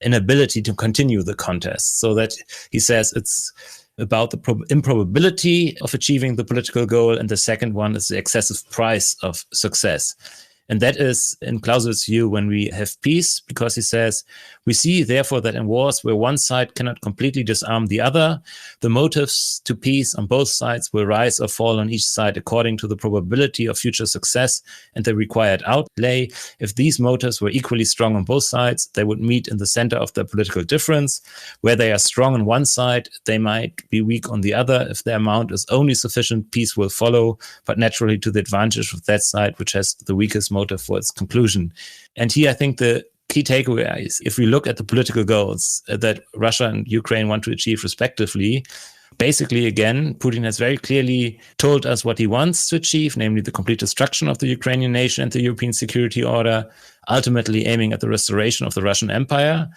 inability to continue the contest. So that he says it's about the improbability of achieving the political goal, and the second one is the excessive price of success. And that is, in Clausewitz's view, when we have peace, because he says, we see, therefore, that in wars where one side cannot completely disarm the other, the motives to peace on both sides will rise or fall on each side according to the probability of future success and the required outlay. If these motives were equally strong on both sides, they would meet in the center of their political difference. Where they are strong on one side, they might be weak on the other. If their amount is only sufficient, peace will follow, but naturally to the advantage of that side which has the weakest motive for its conclusion. And here I think the key takeaway is, if we look at the political goals that Russia and Ukraine want to achieve respectively, basically, again, Putin has very clearly told us what he wants to achieve, namely the complete destruction of the Ukrainian nation and the European security order, ultimately aiming at the restoration of the Russian Empire,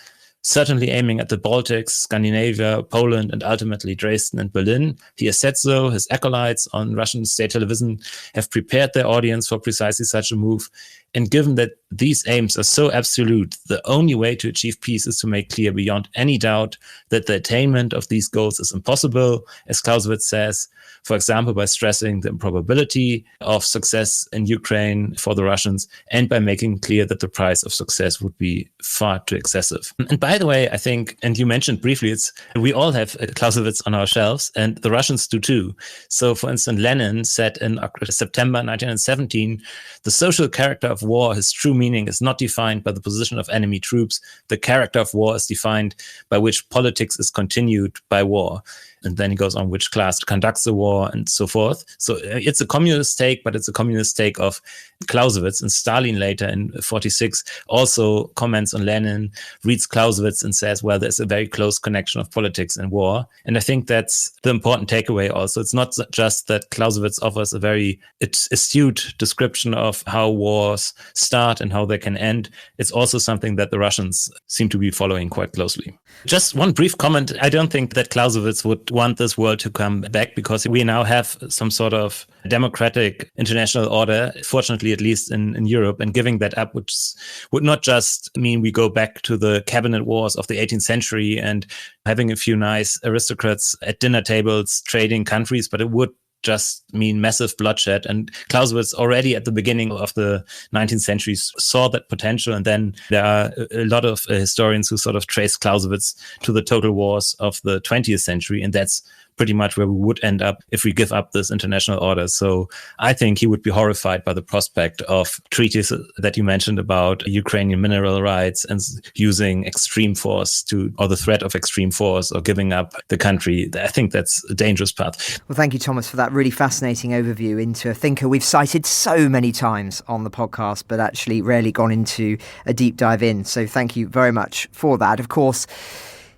certainly aiming at the Baltics, Scandinavia, Poland, and ultimately Dresden and Berlin. He has said so. His acolytes on Russian state television have prepared their audience for precisely such a move. And given that these aims are so absolute, the only way to achieve peace is to make clear beyond any doubt that the attainment of these goals is impossible, as Clausewitz says, for example, by stressing the improbability of success in Ukraine for the Russians and by making clear that the price of success would be far too excessive. And by the way, I think, and you mentioned briefly, we all have Clausewitz on our shelves, and the Russians do too. So, for instance, Lenin said in September 1917, the social character of war, his true meaning, is not defined by the position of enemy troops. The character of war is defined by which politics is continued by war. And then he goes on which class conducts the war and so forth. So it's a communist take, but it's a communist take of Clausewitz. And Stalin later in 1946 also comments on Lenin, reads Clausewitz and says, well, there's a very close connection of politics and war. And I think that's the important takeaway also. It's not just that Clausewitz offers a very astute description of how wars start and how they can end. It's also something that the Russians seem to be following quite closely. Just one brief comment. I don't think that Clausewitz would want this world to come back because we now have some sort of democratic international order, fortunately, at least in Europe, and giving that up would not just mean we go back to the cabinet wars of the 18th century and having a few nice aristocrats at dinner tables trading countries, but it would just mean massive bloodshed. And Clausewitz already at the beginning of the 19th century saw that potential. And then there are a lot of historians who sort of trace Clausewitz to the total wars of the 20th century. And that's pretty much where we would end up if we give up this international order. So I think he would be horrified by the prospect of treaties that you mentioned about Ukrainian mineral rights and using extreme force or the threat of extreme force or giving up the country. I think that's a dangerous path. Well, thank you, Thomas, for that really fascinating overview into a thinker we've cited so many times on the podcast, but actually rarely gone into a deep dive in. So thank you very much for that. Of course,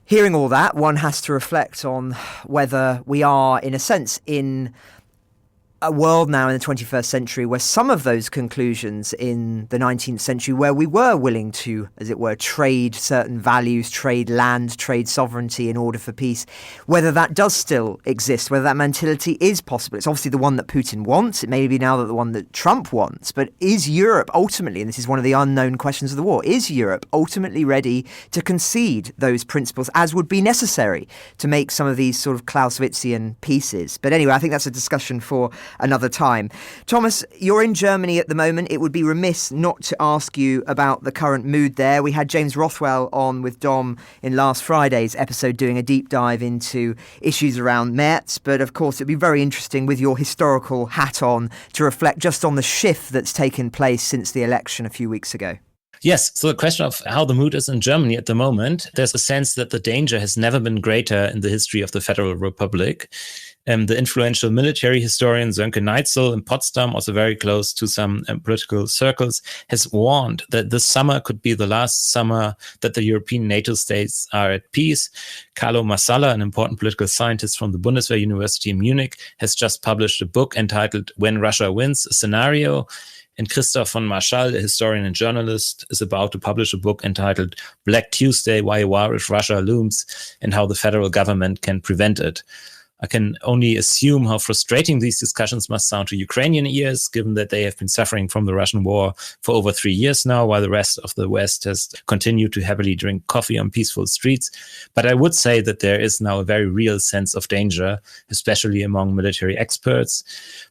hearing all that, one has to reflect on whether we are, in a sense, in a world now in the 21st century where some of those conclusions in the 19th century, where we were willing to, as it were, trade certain values, trade land, trade sovereignty in order for peace, whether that does still exist, whether that mentality is possible. It's obviously the one that Putin wants. It may be now the one that Trump wants. But is Europe ultimately, and this is one of the unknown questions of the war, is Europe ultimately ready to concede those principles as would be necessary to make some of these sort of Clausewitzian pieces? But anyway, I think that's a discussion for another time. Thomas, you're in Germany at the moment. It would be remiss not to ask you about the current mood there. We had James Rothwell on with Dom in last Friday's episode doing a deep dive into issues around Merz, but of course it'd be very interesting with your historical hat on to reflect just on the shift that's taken place since the election a few weeks ago. Yes, so the question of how the mood is in Germany at the moment, there's a sense that the danger has never been greater in the history of the Federal Republic. The influential military historian Sönke Neitzel in Potsdam, also very close to some political circles, has warned that this summer could be the last summer that the European NATO states are at peace. Carlo Massala, an important political scientist from the Bundeswehr University in Munich, has just published a book entitled When Russia Wins, a Scenario. And Christoph von Marschall, a historian and journalist, is about to publish a book entitled Black Tuesday, Why a War with Russia Looms and How the Federal Government Can Prevent It. I can only assume how frustrating these discussions must sound to Ukrainian ears, given that they have been suffering from the Russian war for over 3 years now, while the rest of the West has continued to heavily drink coffee on peaceful streets. But I would say that there is now a very real sense of danger, especially among military experts.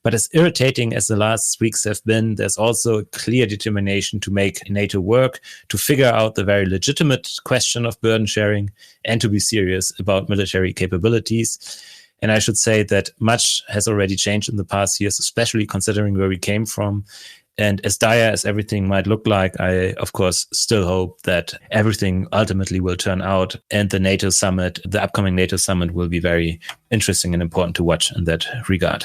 But as irritating as the last weeks have been, there's also a clear determination to make NATO work, to figure out the very legitimate question of burden sharing, and to be serious about military capabilities. And I should say that much has already changed in the past years, especially considering where we came from. And as dire as everything might look like, I, of course, still hope that everything ultimately will turn out. And the NATO summit, the upcoming NATO summit, will be very interesting and important to watch in that regard.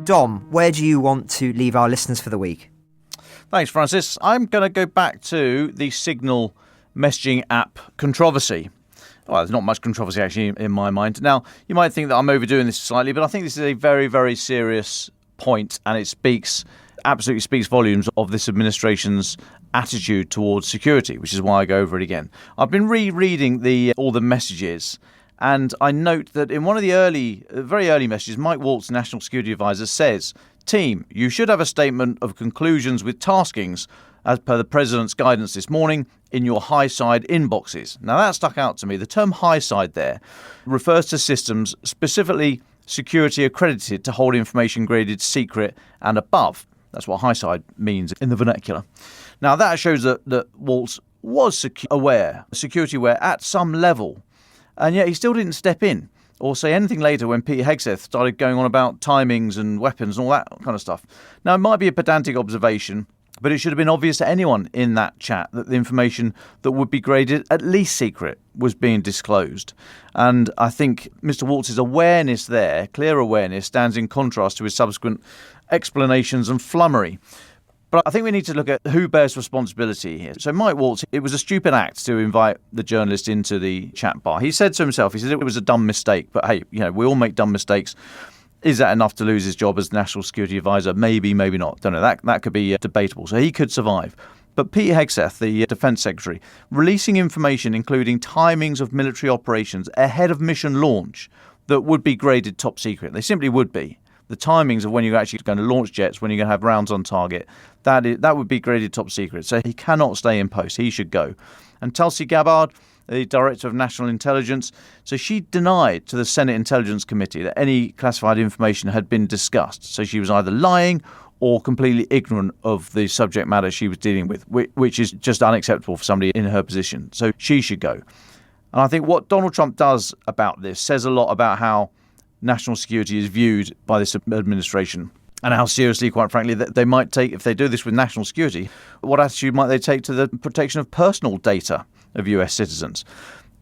Dom, where do you want to leave our listeners for the week? Thanks, Francis. I'm going to go back to the Signal messaging app controversy. Well, there's not much controversy actually in my mind. Now, you might think that I'm overdoing this slightly, but I think this is a very, very serious point, and it absolutely speaks volumes of this administration's attitude towards security, which is why I go over it again. I've been rereading all the messages, and I note that in one of the very early messages, Mike Waltz, National Security Advisor, says, "Team, you should have a statement of conclusions with taskings as per the President's guidance this morning in your high side inboxes." Now that stuck out to me. The term high side there refers to systems specifically security accredited to hold information graded secret and above. That's what high side means in the vernacular. Now that shows that Waltz was security aware at some level, and yet he still didn't step in or say anything later when Peter Hegseth started going on about timings and weapons and all that kind of stuff. Now it might be a pedantic observation, but it should have been obvious to anyone in that chat that the information that would be graded at least secret was being disclosed. And I think Mr. Waltz's awareness there, clear awareness, stands in contrast to his subsequent explanations and flummery. But I think we need to look at who bears responsibility here. So Mike Waltz, it was a stupid act to invite the journalist into the chat bar. He said to himself, he said it was a dumb mistake, but hey, we all make dumb mistakes. Is that enough to lose his job as National Security Advisor? Maybe, maybe not. Don't know. That could be debatable. So he could survive. But Peter Hegseth, the Defence Secretary, releasing information including timings of military operations ahead of mission launch that would be graded top secret. They simply would be. The timings of when you're actually going to launch jets, when you're going to have rounds on target, that would be graded top secret. So he cannot stay in post. He should go. And Tulsi Gabbard, the Director of National Intelligence, so she denied to the Senate Intelligence Committee that any classified information had been discussed. So she was either lying or completely ignorant of the subject matter she was dealing with, which is just unacceptable for somebody in her position. So she should go. And I think what Donald Trump does about this says a lot about how national security is viewed by this administration, and how seriously, quite frankly, that they might take, if they do this with national security, what attitude might they take to the protection of personal data of US citizens.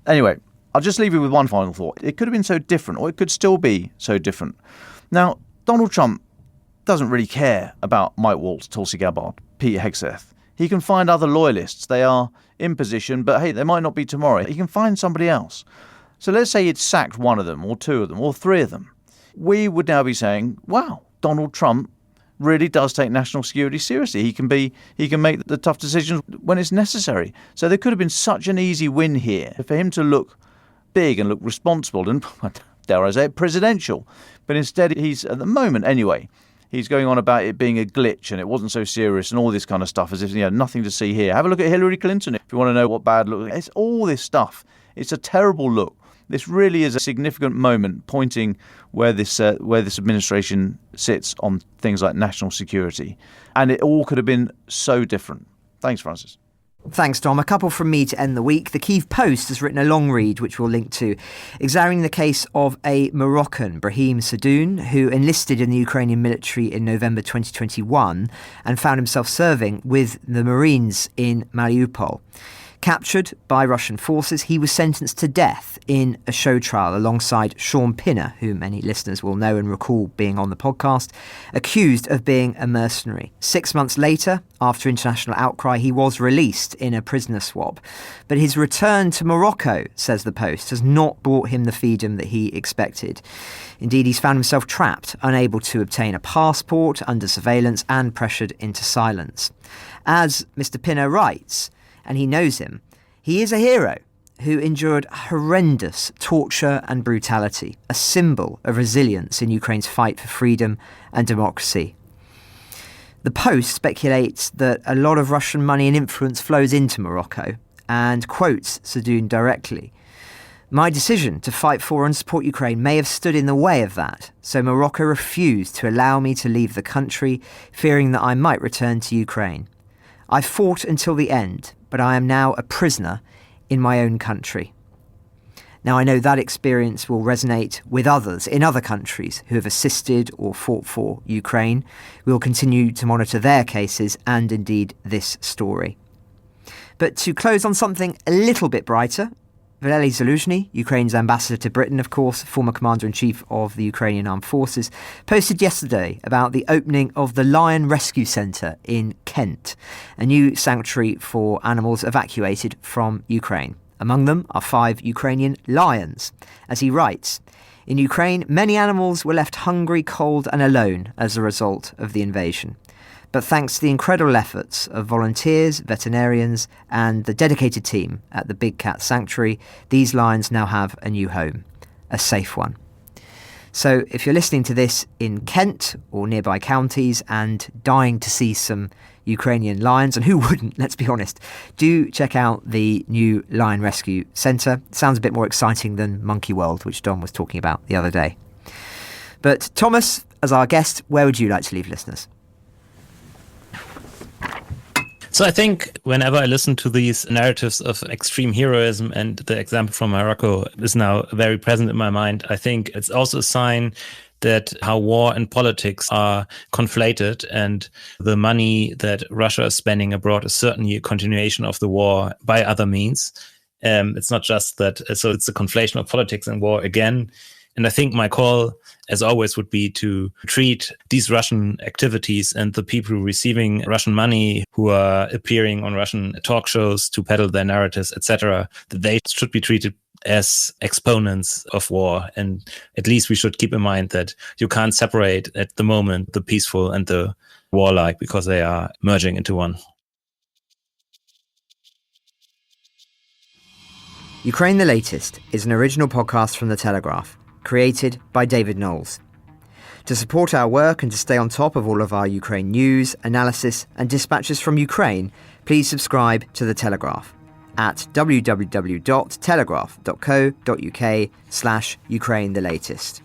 Anyway, I'll just leave you with one final thought. It could have been so different, or it could still be so different. Now, Donald Trump doesn't really care about Mike Waltz, Tulsi Gabbard, Peter Hegseth. He can find other loyalists. They are in position, but hey, they might not be tomorrow. He can find somebody else. So let's say he'd sacked one of them, or two of them, or three of them. We would now be saying, wow, Donald Trump really does take national security seriously. He can make the tough decisions when it's necessary. So there could have been such an easy win here for him to look big and look responsible and, dare I say it, presidential. But instead, he's, at the moment anyway, he's going on about it being a glitch and it wasn't so serious and all this kind of stuff, as if, nothing to see here. Have a look at Hillary Clinton if you want to know what bad looks like. It's all this stuff. It's a terrible look. This really is a significant moment pointing where this administration sits on things like national security. And it all could have been so different. Thanks, Francis. Thanks, Dom. A couple from me to end the week. The Kyiv Post has written a long read, which we'll link to, examining the case of a Moroccan, Brahim Sadoun, who enlisted in the Ukrainian military in November 2021 and found himself serving with the Marines in Mariupol. Captured by Russian forces, he was sentenced to death in a show trial alongside Sean Pinner, who many listeners will know and recall being on the podcast, accused of being a mercenary. 6 months later, after international outcry, he was released in a prisoner swap. But his return to Morocco, says the Post, has not brought him the freedom that he expected. Indeed, he's found himself trapped, unable to obtain a passport, under surveillance and pressured into silence. As Mr. Pinner writes, and he knows him, he is a hero who endured horrendous torture and brutality, a symbol of resilience in Ukraine's fight for freedom and democracy. The Post speculates that a lot of Russian money and influence flows into Morocco and quotes Sadoun directly. My decision to fight for and support Ukraine may have stood in the way of that, so Morocco refused to allow me to leave the country, fearing that I might return to Ukraine. I fought until the end, but I am now a prisoner in my own country. Now, I know that experience will resonate with others in other countries who have assisted or fought for Ukraine. We will continue to monitor their cases and indeed this story. But to close on something a little bit brighter, Valery Zaluzhny, Ukraine's ambassador to Britain, of course, former commander-in-chief of the Ukrainian Armed Forces, posted yesterday about the opening of the Lion Rescue Centre in Kent, a new sanctuary for animals evacuated from Ukraine. Among them are 5 Ukrainian lions. As he writes, in Ukraine, many animals were left hungry, cold and alone as a result of the invasion. But thanks to the incredible efforts of volunteers, veterinarians and the dedicated team at the Big Cat Sanctuary, these lions now have a new home, a safe one. So if you're listening to this in Kent or nearby counties and dying to see some Ukrainian lions, and who wouldn't, let's be honest, do check out the new Lion Rescue Centre. Sounds a bit more exciting than Monkey World, which Don was talking about the other day. But Thomas, as our guest, where would you like to leave listeners? So I think whenever I listen to these narratives of extreme heroism, and the example from Morocco is now very present in my mind, I think it's also a sign that how war and politics are conflated, and the money that Russia is spending abroad is certainly a continuation of the war by other means. It's not just that, so it's a conflation of politics and war again. And I think my call, as always, would be to treat these Russian activities and the people receiving Russian money, who are appearing on Russian talk shows to peddle their narratives, etc., that they should be treated as exponents of war. And at least we should keep in mind that you can't separate at the moment the peaceful and the warlike, because they are merging into one. Ukraine the Latest is an original podcast from The Telegraph, created by David Nicholls. To support our work and to stay on top of all of our Ukraine news, analysis and dispatches from Ukraine, please subscribe to The Telegraph at www.telegraph.co.uk/Ukraine the Latest.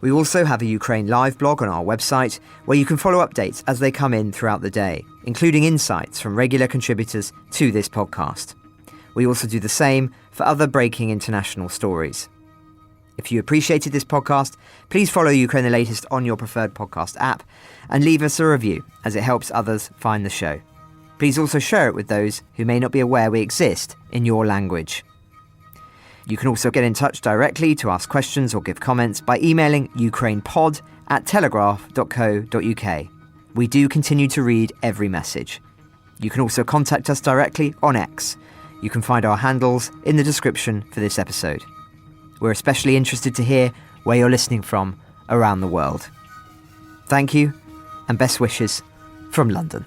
We also have a Ukraine live blog on our website where you can follow updates as they come in throughout the day, including insights from regular contributors to this podcast. We also do the same for other breaking international stories. If you appreciated this podcast, please follow Ukraine the Latest on your preferred podcast app and leave us a review, as it helps others find the show. Please also share it with those who may not be aware we exist in your language. You can also get in touch directly to ask questions or give comments by emailing ukrainepod@telegraph.co.uk. We do continue to read every message. You can also contact us directly on X. You can find our handles in the description for this episode. We're especially interested to hear where you're listening from around the world. Thank you, and best wishes from London.